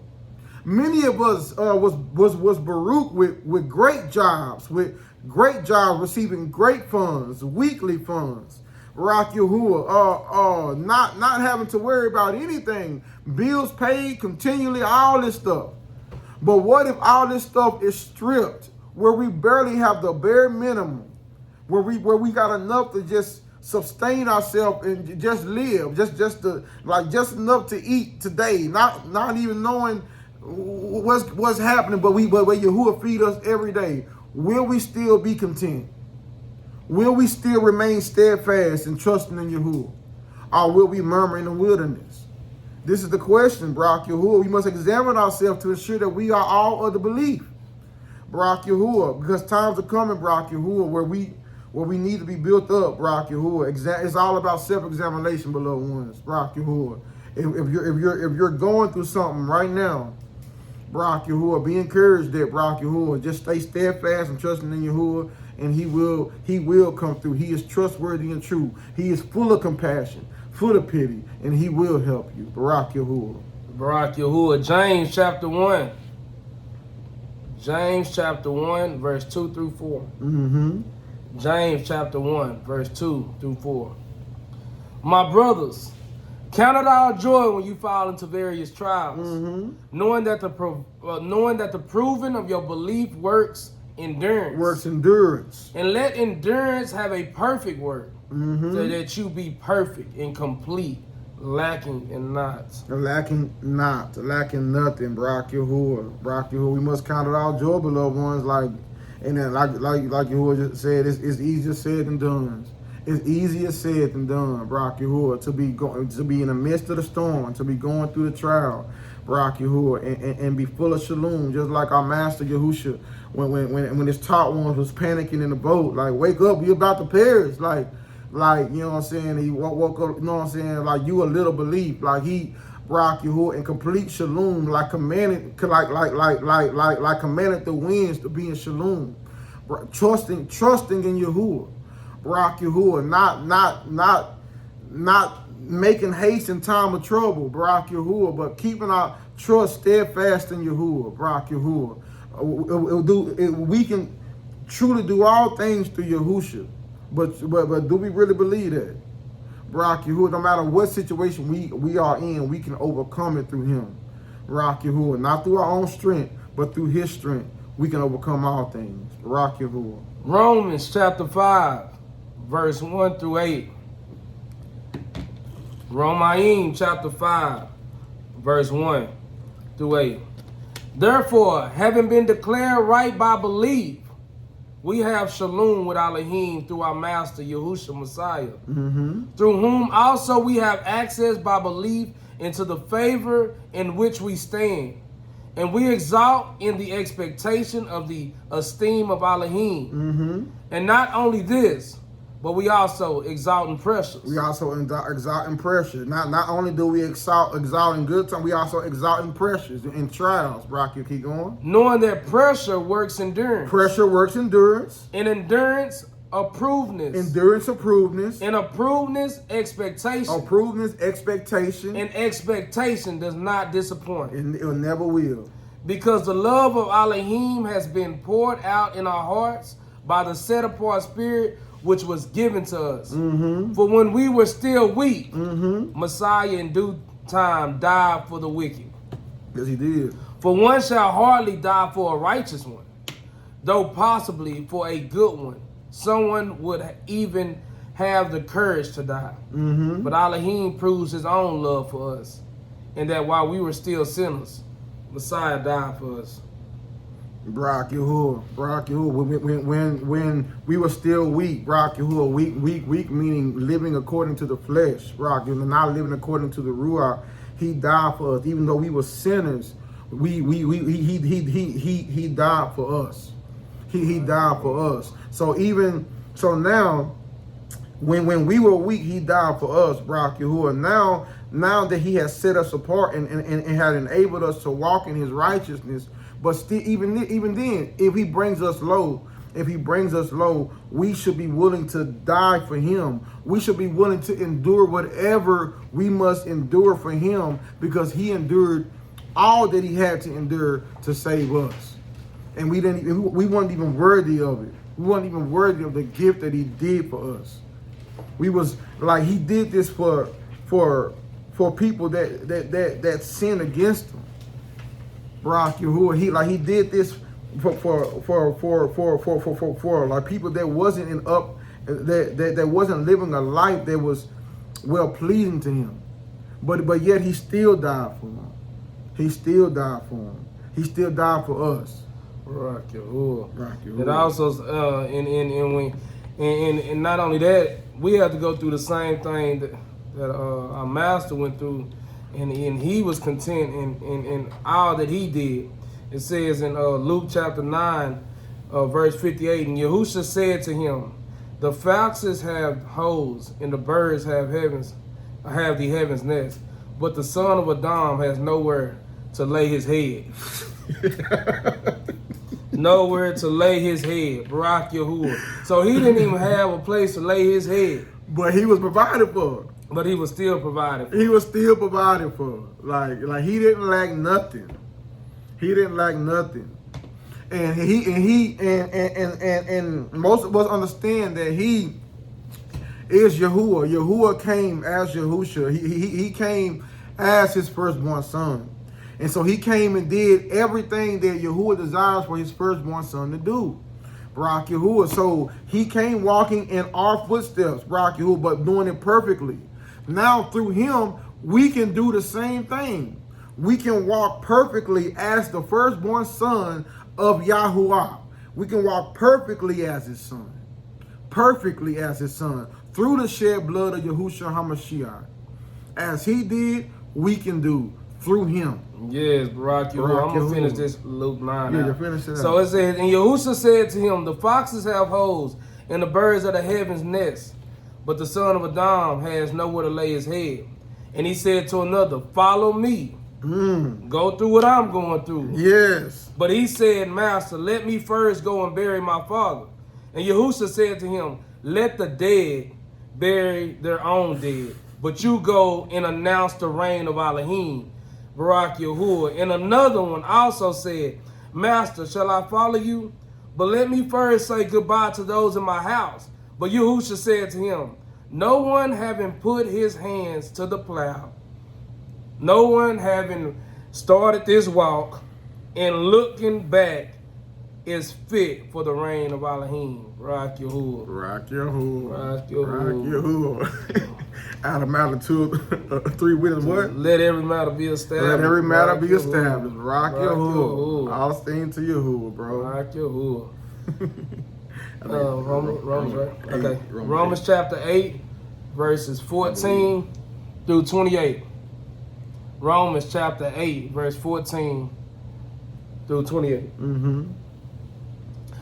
Many of us was Baruch with great jobs, receiving great funds, weekly funds. Barak Yahuwah, not having to worry about anything, bills paid continually, all this stuff. But what if all this stuff is stripped, where we barely have the bare minimum, where we got enough to just sustain ourselves and just live, just enough to eat today, not even knowing what's happening, but Yahuwah feed us every day. Will we still be content? Will we still remain steadfast and trusting in Yahuwah? Or will we murmur in the wilderness? This is the question, Barak Yahuwah. We must examine ourselves to ensure that we are all of the belief, Barak Yahuwah, because times are coming, Barak Yahuwah, where we need to be built up, Barak Yahuwah. It's all about self-examination, beloved ones, Barak Yahuwah. If you're going through something right now, Barak Yahuwah, be encouraged that, Barak Yahuwah. Just stay steadfast and trusting in Yahuwah, and he will come through. He is trustworthy and true. He is full of compassion, full of pity, and he will help you. Barak Yahuwah. Barak Yahuwah. James chapter 1. James chapter 1, verse 2 through 4. Mm-hmm. James chapter 1, verse 2 through 4. My brothers, count it all joy when you fall into various trials, knowing that the proving of your belief works endurance. Works endurance. And let endurance have a perfect work, so that you be perfect and complete, lacking in naught. Lacking nothing. Barak Yahuwah. We must count it all joy, beloved ones. Like Yahuwah just said, it's easier said than done. It's easier said than done, Barak Yahuwah, to be in the midst of the storm, to be going through the trial, Barak Yahuwah, and be full of shalom, just like our master Yahusha, when his taught ones was panicking in the boat, like, wake up, you're about to perish, like, you know what I'm saying? He woke up, you know what I'm saying? Like, you a little belief, like he, Barak Yahuwah, in complete shalom, like commanded, like commanded the winds to be in shalom, trusting in Yahuwah. Barak Yahuwah, not making haste in time of trouble, Barak Yahuwah, but keeping our trust steadfast in Yahuwah, Barak Yahuwah. We can truly do all things through Yahusha, but do we really believe that? Barak Yahuwah, no matter what situation we are in, we can overcome it through him. Barak Yahuwah, not through our own strength, but through his strength, we can overcome all things. Barak Yahuwah. Romans chapter 5. Verse 1 through 8. Romaim chapter 5, verse 1 through 8. Therefore, having been declared right by belief, we have shalom with Elohim through our master Yahushua Messiah, through whom also we have access by belief into the favor in which we stand. And we exalt in the expectation of the esteem of Elohim. And not only this, but we also exalt in pressures. We also exalt in pressure. Not only do we exalt in good times, we also exalt in pressures, in trials. Brock, you keep going. Knowing that pressure works endurance. Pressure works endurance. And endurance, approvedness. Endurance, approvedness. And approvedness, expectation. Approvedness, expectation. And expectation does not disappoint. And it never will. Because the love of Elohim has been poured out in our hearts by the set apart spirit which was given to us. For when we were still weak, Messiah in due time died for the wicked. Yes, he did. For one shall hardly die for a righteous one, though possibly for a good one. Someone would even have the courage to die. But Elohim proves his own love for us, and that while we were still sinners, Messiah died for us. Barak Yahuwah, when we were still weak, Barak Yahuwah, weak, meaning living according to the flesh, Barak Yahuwah, not living according to the Ruach. He died for us, even though we were sinners. He died for us. He died for us. So now, when we were weak, he died for us, Barak Yahuwah. Now that he has set us apart and had enabled us to walk in his righteousness. But still, even then, if he brings us low, we should be willing to die for him. We should be willing to endure whatever we must endure for him, because he endured all that he had to endure to save us. And we weren't even worthy of it. We weren't even worthy of the gift that he did for us. We was like, he did this for people that sin against him. Barak Yahuwah, he did this for like people that wasn't that wasn't living a life that was well pleasing to him, but yet he still died for them. He still died for them. He still died for us. Barak Yahuwah. It also and not only that, we have to go through the same thing that our master went through. And he was content in all that he did. It says in Luke chapter 9, verse 58, and Yahusha said to him, the foxes have holes, and the birds have the heavens nest, but the son of Adam has nowhere to lay his head. Nowhere to lay his head. Barak Yahuwah. So he didn't even have a place to lay his head. But he was provided for. But he was still provided for. He was still provided for. Like he didn't lack nothing. He didn't lack nothing. And and most of us understand that he is Yahuwah. Yahuwah came as Yahusha. He came as his firstborn son. And so he came and did everything that Yahuwah desires for his firstborn son to do. Barak Yahuwah. So he came walking in our footsteps, Barak Yahuwah, but doing it perfectly. Now through him, we can do the same thing. We can walk perfectly as the firstborn son of Yahuwah. We can walk perfectly as his son. Perfectly as his son. Through the shed blood of Yahushua HaMashiach. As he did, we can do through him. Yes, Barak Yahuwah. I'm going to finish this Luke 9 Yeah, out. finish it So out. it says, and Yahushua said to him, the foxes have holes, and the birds of the heavens nest, but the son of Adam has nowhere to lay his head. And he said to another, follow me. Go through what I'm going through. Yes. But he said, Master, let me first go and bury my father. And Yahushua said to him, let the dead bury their own dead, but you go and announce the reign of Elohim, Barak Yahuwah. And another one also said, Master, shall I follow you? But let me first say goodbye to those in my house. But Yahushua said to him, no one having put his hands to the plow, no one having started this walk and looking back is fit for the reign of Elohim, Barak Yahuwah. Barak Yahuwah. Barak Barak Yahuwah. Yahuwah. Out of matter 3 witnesses, what? Let every matter be established. Let every matter Barak be established. Barak Barak Yahuwah. All things to Yahuwah, bro. Barak Yahuwah. Romans, right? Okay. Romans Romans chapter 8, verses 14 through 28. Romans chapter 8, verse 14 through 28.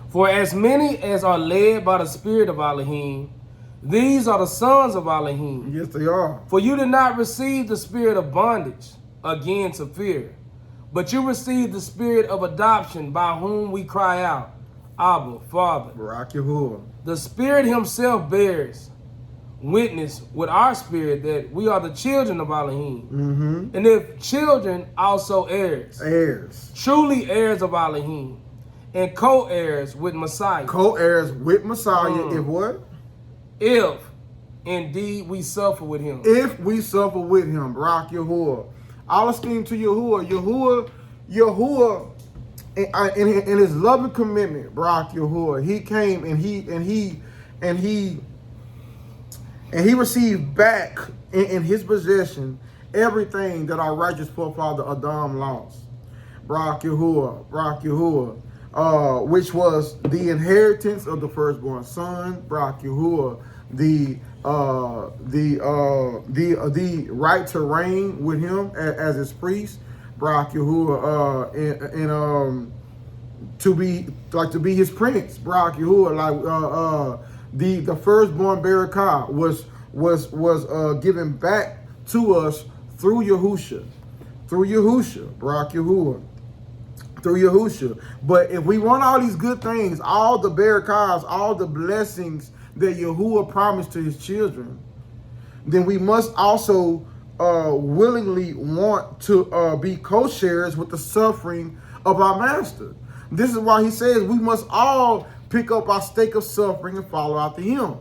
For as many as are led by the Spirit of Elohim, these are the sons of Elohim. Yes, they are. For you did not receive the spirit of bondage again to fear, but you received the spirit of adoption, by whom we cry out, Abba, Father. Barak Yahuwah. The Spirit himself bears witness with our spirit that we are the children of Elohim. And if children, also heirs. Heirs. Truly heirs of Elohim, and co-heirs with Messiah. Co-heirs with Messiah. If what? If indeed we suffer with him. If we suffer with him. Barak Yahuwah. All esteem to Yahuwah. Yahuwah in his loving commitment, Barak Yahuwah, he came and he received back in his possession everything that our righteous forefather Adam lost. Barak Yahuwah, which was the inheritance of the firstborn son. Barak Yahuwah, the right to reign with him as his priest. Barak Yahuwah, and to be his prince. Barak Yahuwah, the firstborn Barakah was given back to us through Yahusha. Barak Yahuwah. Through Yahusha. But if we want all these good things, all the Barakahs, all the blessings that Yahuwah promised to his children, then we must also willingly want to be co-sharers with the suffering of our master. This is why he says we must all pick up our stake of suffering and follow after him.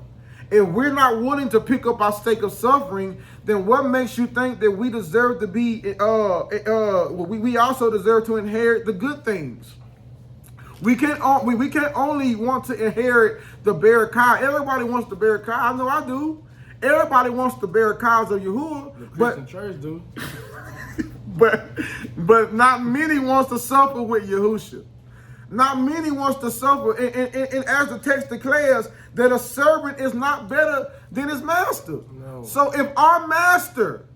If we're not willing to pick up our stake of suffering, then what makes you think that we deserve to be, we also deserve to inherit the good things? We can't only want to inherit the Barakah. Everybody wants the Barakah. I know I do. Everybody wants the Barakahs of Yahuwah. The Christian church do. but not many wants to suffer with Yahusha. Not many wants to suffer. And as the text declares, that a servant is not better than his master. No. So if our master,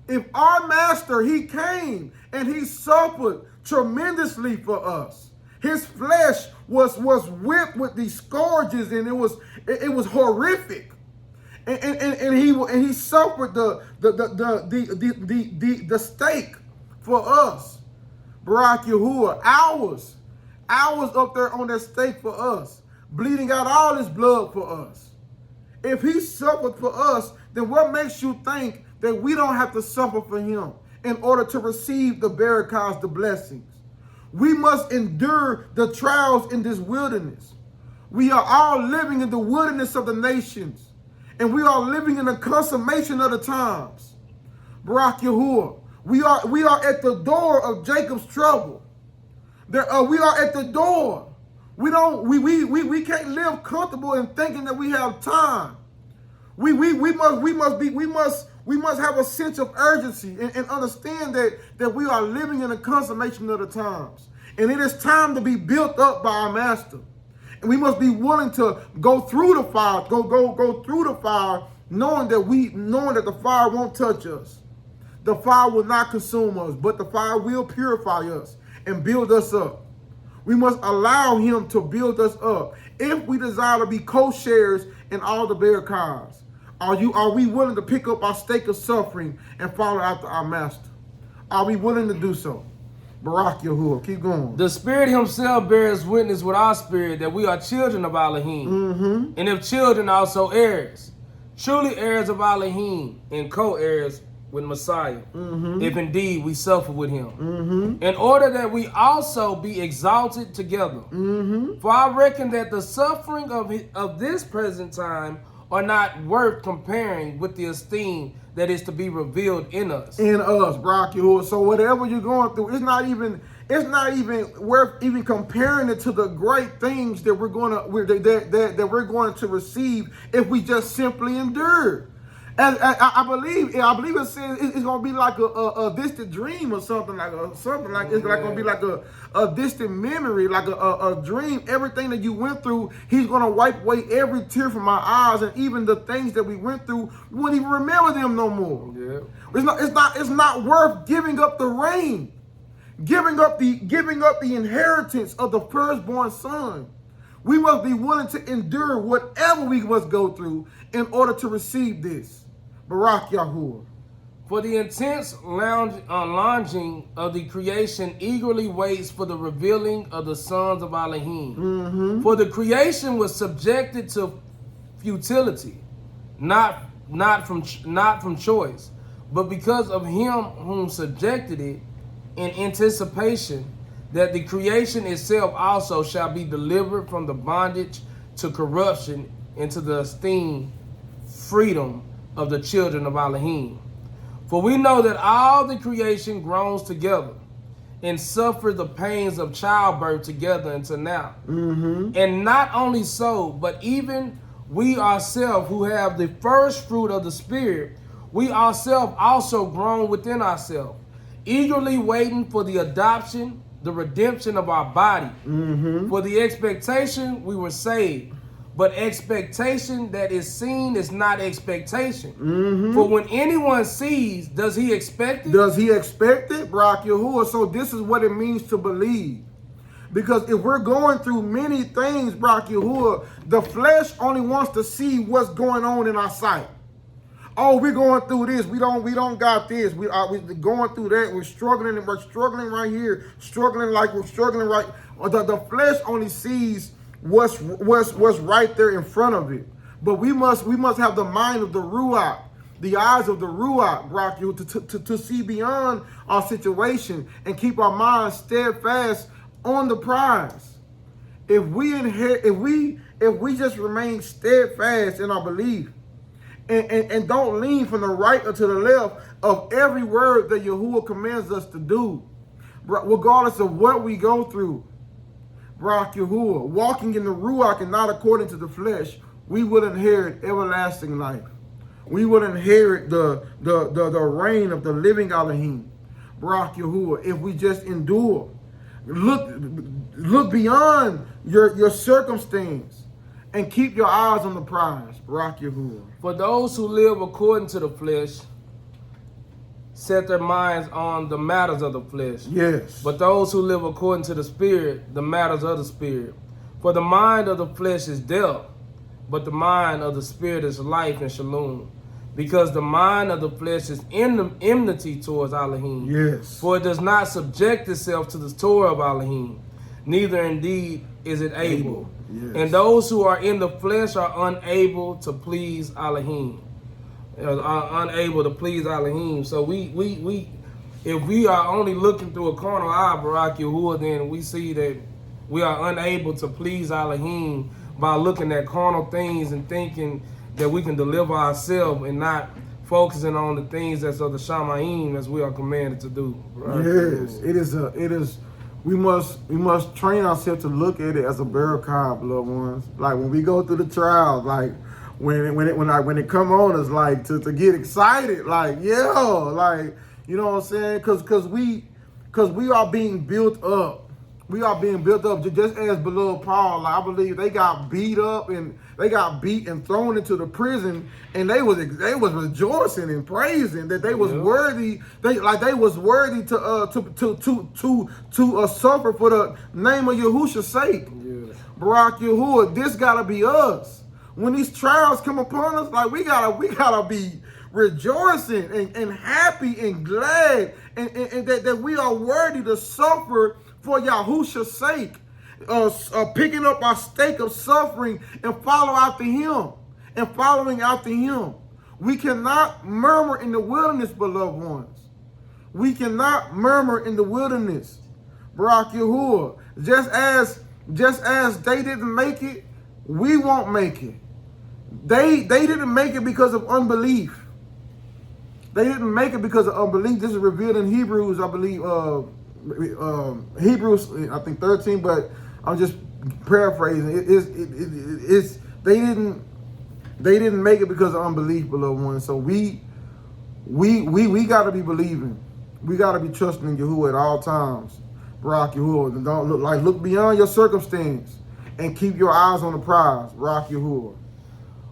he came and he suffered tremendously for us. His flesh was whipped with these scourges, and it was horrific. And he suffered the stake for us. Barak Yahuwah, hours up there on that stake for us, bleeding out all his blood for us. If he suffered for us, then what makes you think that we don't have to suffer for him in order to receive the barakahs, the blessings? We must endure the trials in this wilderness. We are all living in the wilderness of the nations, and we are living in the consummation of the times. Barak Yahuwah, we are at the door of Jacob's trouble. We are at the door. We can't live comfortable in thinking that we have time. We must have a sense of urgency and understand that we are living in the consummation of the times. And it is time to be built up by our master. And we must be willing to go through the fire, go through the fire, knowing that the fire won't touch us. The fire will not consume us, but the fire will purify us and build us up. We must allow him to build us up if we desire to be co-sharers in all the barakahs. Are we willing to pick up our stake of suffering and follow after our master? Are we willing to do so? Barak Yahuwah, keep going. The Spirit himself bears witness with our spirit that we are children of Elohim. And if children, also heirs. Truly heirs of Elohim and co-heirs with Messiah, if indeed we suffer with him, in order that we also be exalted together. For I reckon that the suffering of this present time are not worth comparing with the esteem that is to be revealed in us. In us, Barak Yahuwah. So whatever you're going through, it's not even worth even comparing it to the great things that we're going to receive if we just simply endure. And I believe it says it's gonna be like a distant dream or something like it's like gonna be like a distant memory, like a dream. Everything that you went through, he's gonna wipe away every tear from our eyes, and even the things that we went through, we won't even remember them no more. Yeah. It's not worth giving up the reign, giving up the inheritance of the firstborn son. We must be willing to endure whatever we must go through in order to receive this. Barak Yahuwah. For the intense longing of the creation eagerly waits for the revealing of the sons of Elohim. For the creation was subjected to futility, not from choice, but because of him whom subjected it, in anticipation that the creation itself also shall be delivered from the bondage to corruption into the esteemed freedom of the children of Elohim. For we know that all the creation groans together and suffer the pains of childbirth together until now. And not only so, but even we ourselves who have the first fruit of the Spirit, we ourselves also groan within ourselves, eagerly waiting for the adoption, the redemption of our body. For the expectation we were saved. But expectation that is seen is not expectation. For when anyone sees, does he expect it? Does he expect it? Barak Yahuwah. So this is what it means to believe. Because if we're going through many things, Barak Yahuwah, the flesh only wants to see what's going on in our sight. Oh, we're going through this. We don't got this. We're going through that. We're struggling right here. Struggling right. The flesh only sees what's right there in front of it. But we must have the mind of the Ruach, the eyes of the Ruach, Barak Yahuwah, to see beyond our situation and keep our minds steadfast on the prize. If we just remain steadfast in our belief and don't lean from the right or to the left of every word that Yahuwah commands us to do, regardless of what we go through, Barak Yahuwah, walking in the Ruach and not according to the flesh, we will inherit everlasting life. We will inherit the reign of the living Elohim, Barak Yahuwah, if we just endure. Look beyond your circumstance and keep your eyes on the prize, Barak Yahuwah. For those who live according to the flesh set their minds on the matters of the flesh. Yes. But those who live according to the Spirit, the matters of the Spirit. For the mind of the flesh is death, but the mind of the Spirit is life and shalom. Because the mind of the flesh is enmity towards Elohim. Yes. For it does not subject itself to the Torah of Elohim, neither indeed is it able. Yes. And those who are in the flesh are unable to please Elohim. are unable to please Elohim. So we if we are only looking through a carnal eye, Barak Yahuwah, then we see that we are unable to please Elohim by looking at carnal things and thinking that we can deliver ourselves and not focusing on the things that's of the Shamayim as we are commanded to do. Barak Yes, Yahuwah. it is. We must train ourselves to look at it as a barakah, beloved ones. Like when we go through the trials, like when it come on us, like to get excited, like yeah, like you know what I'm saying? Cause we are being built up. We are being built up just as beloved Paul. Like, I believe they got beat up and they got beat and thrown into the prison, and they was rejoicing and praising that they was worthy. They was worthy to suffer for the name of Yahushua's sake. Yeah. Barak Yahuwah, this gotta be us. When these trials come upon us, like we gotta be rejoicing and happy and glad and that we are worthy to suffer for Yahushua's sake, picking up our stake of suffering and following after him. We cannot murmur in the wilderness, beloved ones. We cannot murmur in the wilderness. Barak Yahuwah. Just as they didn't make it, we won't make it. They didn't make it because of unbelief. They didn't make it because of unbelief. This is revealed in Hebrews, I believe, Hebrews, I think 13, but I'm just paraphrasing. They didn't make it because of unbelief, beloved ones. So we got to be believing. We got to be trusting in Yahuwah at all times. Barak Yahuwah. Don't look beyond your circumstance and keep your eyes on the prize. Barak Yahuwah.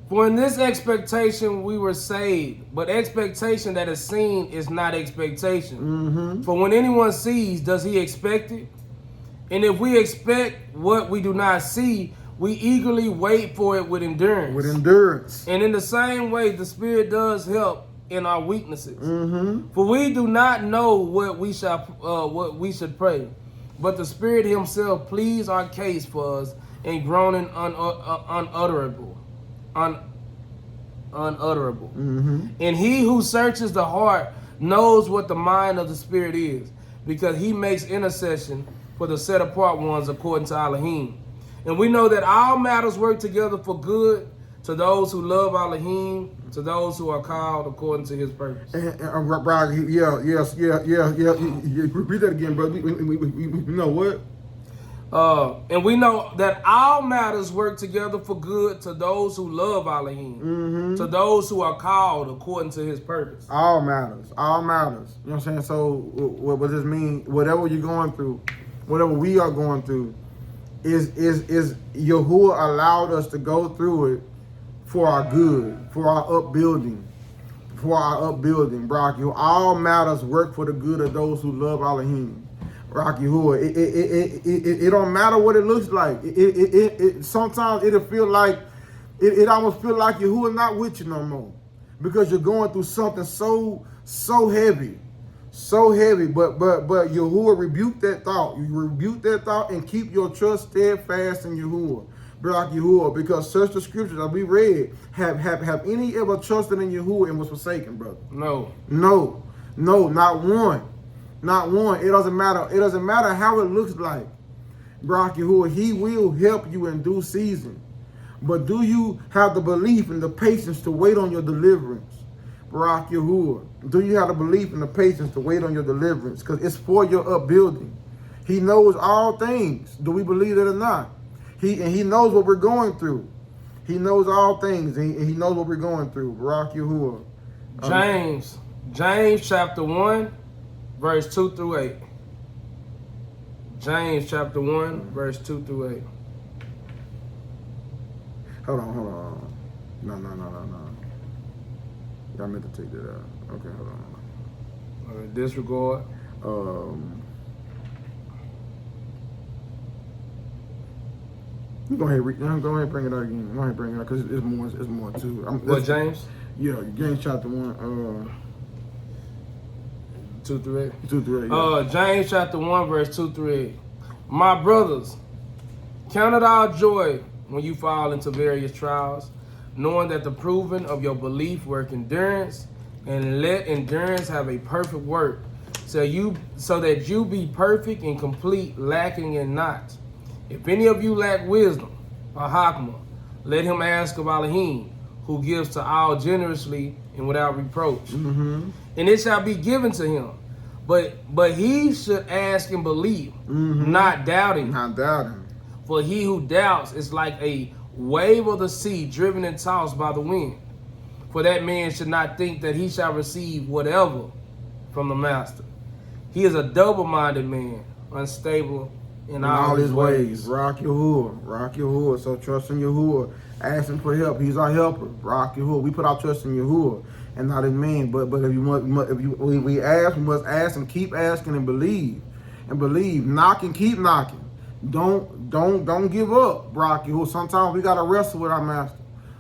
For in this expectation we were saved, but expectation that is seen is not expectation. Mm-hmm. For when anyone sees, does he expect it? And if we expect what we do not see, we eagerly wait for it with endurance. With endurance. And in the same way, the Spirit does help in our weaknesses. Mm-hmm. For we do not know what we should pray, but the Spirit Himself pleads our case for us in groaning unutterable. Mm-hmm. And He who searches the heart knows what the mind of the Spirit is, because He makes intercession for the set apart ones according to Elohim. And we know that all matters work together for good to those who love Elohim, to those who are called according to His purpose. Repeat that again, brother. We know what? And we know that all matters work together for good to those who love Elohim, to those who are called according to His purpose. All matters. You know what I'm saying? So what does this mean? Whatever you're going through, whatever we are going through, is Yahuwah allowed us to go through it for our good, for our upbuilding. Barak Yahuwah. All matters work for the good of those who love Elohim. Barak Yahuwah. It don't matter what it looks like. It sometimes it'll feel like it almost feel like Yahuwah not with you no more, because you're going through something so heavy. But Yahuwah rebuke that thought. You rebuke that thought and keep your trust steadfast in Yahuwah. Barak Yahuwah, because search the scriptures that we read. Have any ever trusted in Yahuwah and was forsaken, brother? No, not one. Not one. It doesn't matter how it looks like. Barak Yahuwah, He will help you in due season. But do you have the belief and the patience to wait on your deliverance? Barak Yahuwah, do you have the belief and the patience to wait on your deliverance? Because it's for your upbuilding. He knows all things. Do we believe it or not? He knows what we're going through. He knows all things, and he knows what we're going through. Barak Yahuwah. James chapter 1, verse 2 through 8. James chapter 1, verse 2 through 8. Hold on. No. Y'all meant to take that out. Okay, hold on. Disregard. You go ahead and bring it out again. Go ahead and bring it out, because it's more too. What, James? Yeah, James chapter 1, 2 through 8. 2 through 8. Yeah. James chapter 1, verse 2 through 8. My brothers, count it all joy when you fall into various trials, knowing that the proving of your belief work endurance, and let endurance have a perfect work, so that you be perfect and complete, lacking in naught. If any of you lack wisdom, or hakmah, let him ask of Elohim, who gives to all generously and without reproach, and it shall be given to him. But he should ask and believe, not doubting. Not doubting. For he who doubts is like a wave of the sea, driven and tossed by the wind. For that man should not think that he shall receive whatever from the master. He is a double-minded man, unstable in all his ways. Rock Yahuwah. So trust in Yahuwah. Ask him for help. He's our helper. Rock Yahuwah. We put our trust in Yahuwah and not in men. But if we ask, we must ask and keep asking and believe. Knock and keep knocking. Don't give up, Rock Yahuwah. Sometimes we gotta wrestle with our master.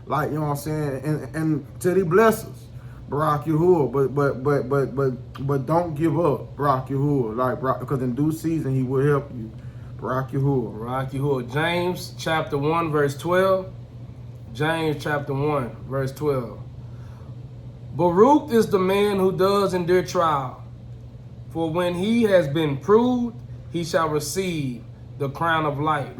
Like, you know what I'm saying, and till he bless us, Barak Yahuwah. But don't give up, Barak Yahuwah. Like, because in due season he will help you, Barak Yahuwah. Barak Yahuwah. James chapter 1 verse 12. James chapter 1 verse 12. Baruch is the man who does endure trial, for when he has been proved, he shall receive the crown of life,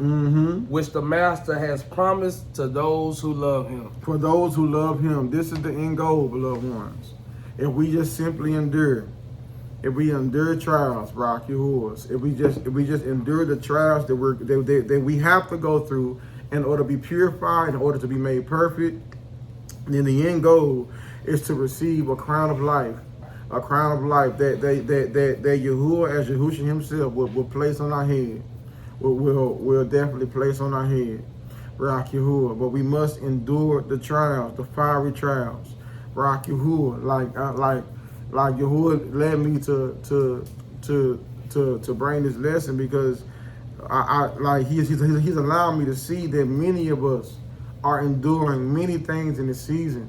which the master has promised to those who love him. For those who love him, this is the end goal, beloved ones. If we just simply endure, if we endure trials, Rock Yahuwah, if we just endure the trials that we have to go through in order to be purified, in order to be made perfect, then the end goal is to receive a crown of life. A crown of life that Yahuwah, as Yahushua himself, will place on our head. Will definitely place on our head, Rock Yahuwah. But we must endure the trials, the fiery trials, Rock Yahuwah. Like Yahuwah led me to bring this lesson, because he's allowed me to see that many of us are enduring many things in this season,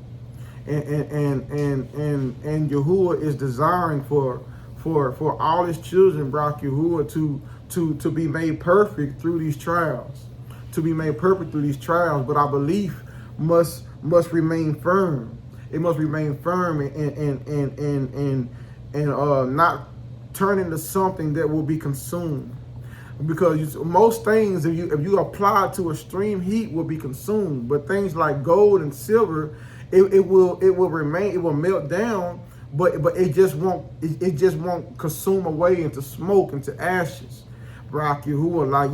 and Yahuwah is desiring for all his children, Rock Yahuwah, to be made perfect through these trials, but our belief must remain firm. It must remain firm and not turn into something that will be consumed. Because most things, if you apply it to extreme heat, will be consumed. But things like gold and silver, it will remain. It will melt down, but it just won't consume away into smoke, into ashes. Rock Yahuwah, like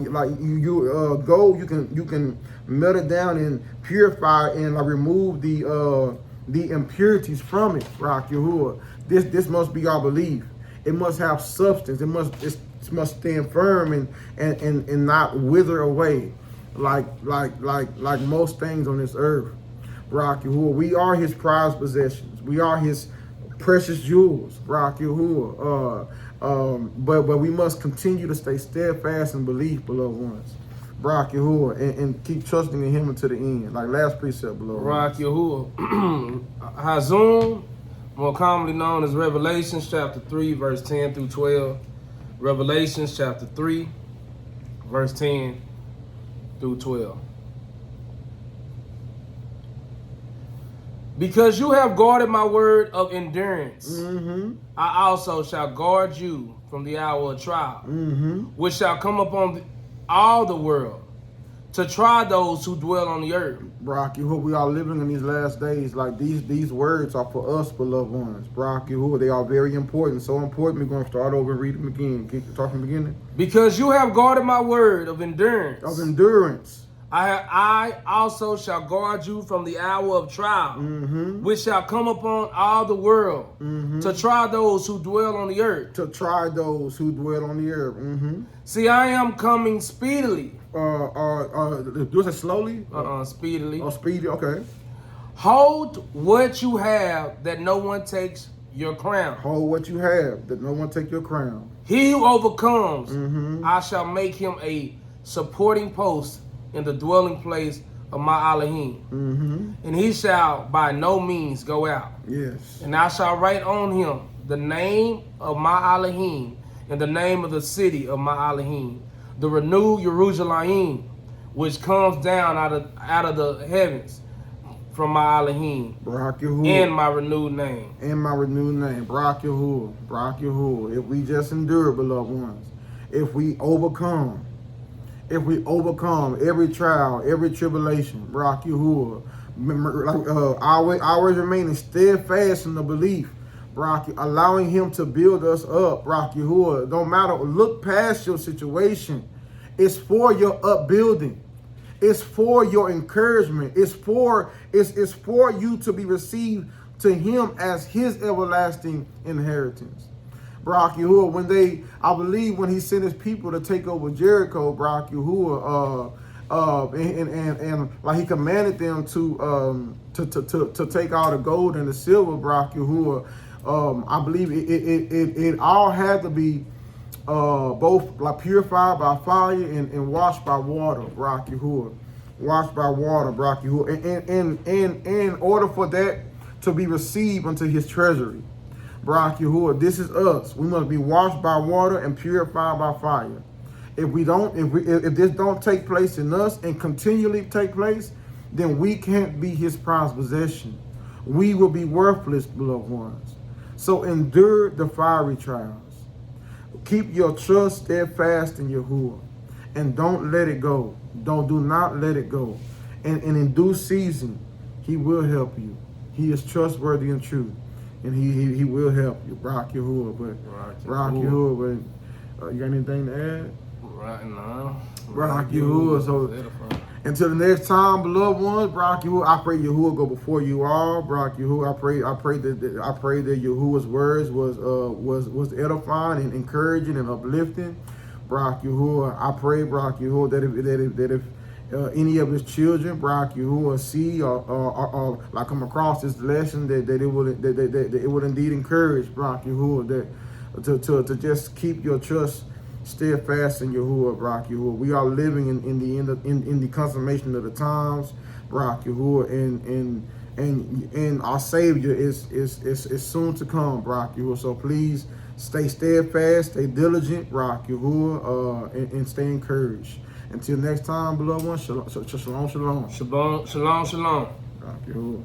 gold, you can melt it down and purify and remove the impurities from it. Rock Yahuwah. This must be our belief. It must have substance. It must stand firm and not wither away like most things on this earth. Rock Yahuwah. We are his prized possessions. We are his precious jewels. Rock Yahuwah. But we must continue to stay steadfast in belief, beloved ones. Rock Yahuwah, and keep trusting in him until the end. Like last precept, beloved. Rock Yahuwah. Hazum, more commonly known as Revelations chapter 3, verse 10 through 12. Revelations chapter 3, verse 10 through 12. Because you have guarded my word of endurance, I also shall guard you from the hour of trial, which shall come upon all the world, to try those who dwell on the earth. Barak Yahuwah, we are living in these last days. Like these words are for us, beloved ones. Barak Yahuwah, they are very important. So important, we're going to start over and read them again. Keep talking from the beginning. Because you have guarded my word of endurance. I also shall guard you from the hour of trial, which shall come upon all the world, to try those who dwell on the earth. See, I am coming speedily. Do it slowly? Speedily. Oh, speedy, okay. Hold what you have, that no one takes your crown. Hold what you have, that no one take your crown. He who overcomes, I shall make him a supporting post in the dwelling place of my Elohim. And he shall by no means go out. Yes. And I shall write on him the name of my Elohim and the name of the city of my Elohim, the renewed Jerusalem, which comes down out of the heavens from my Elohim Barak Yahuwah. in my renewed name. In my renewed name. Barak Yahuwah. Barak Yahuwah. If we just endure, beloved ones, if we overcome every trial, every tribulation, Barak Yahuwah, always remaining steadfast in the belief, Barak, allowing him to build us up, Barak Yahuwah. Don't matter, look past your situation. It's for your upbuilding. It's for your encouragement. It's for you to be received to him as his everlasting inheritance. Barak Yahuwah, I believe when he sent his people to take over Jericho, Barak Yahuwah, and like he commanded them to take all the gold and the silver, Barak Yahuwah, I believe it all had to be both like purified by fire and washed by water, Barak Yahuwah. Washed by water, Barak Yahuwah. And in order for that to be received unto his treasury, Barak Yahuwah, this is us. We must be washed by water and purified by fire. If this don't take place in us and continually take place, then we can't be his prized possession. We will be worthless, beloved ones. So endure the fiery trials. Keep your trust steadfast in Yahuwah, and don't let it go. Do not let it go. And in due season, he will help you. He is trustworthy and true, and he will help you. Barak Yahuwah, but Barak Yahuwah, but you got anything to add? Right now, Barak Yahuwah. So until the next time, beloved ones, Barak Yahuwah, I pray Yahuwah go before you all. Barak Yahuwah, I pray that Yahuwah's words was edifying and encouraging and uplifting. Barak Yahuwah, I pray, Barak Yahuwah, that if any of his children, Barak Yahuwah, see or like come across this lesson, that it would indeed encourage, Barak Yahuwah, that to just keep your trust steadfast in Yahuwah, Barak Yahuwah. We are living in the consummation of the times, Barak Yahuwah, and our Savior is soon to come, Barak Yahuwah. So please stay steadfast, stay diligent, Barak Yahuwah, and stay encouraged. Until next time, beloved ones, shalom, shalom. Shalom, shalom, shalom. Barak Yahuwah.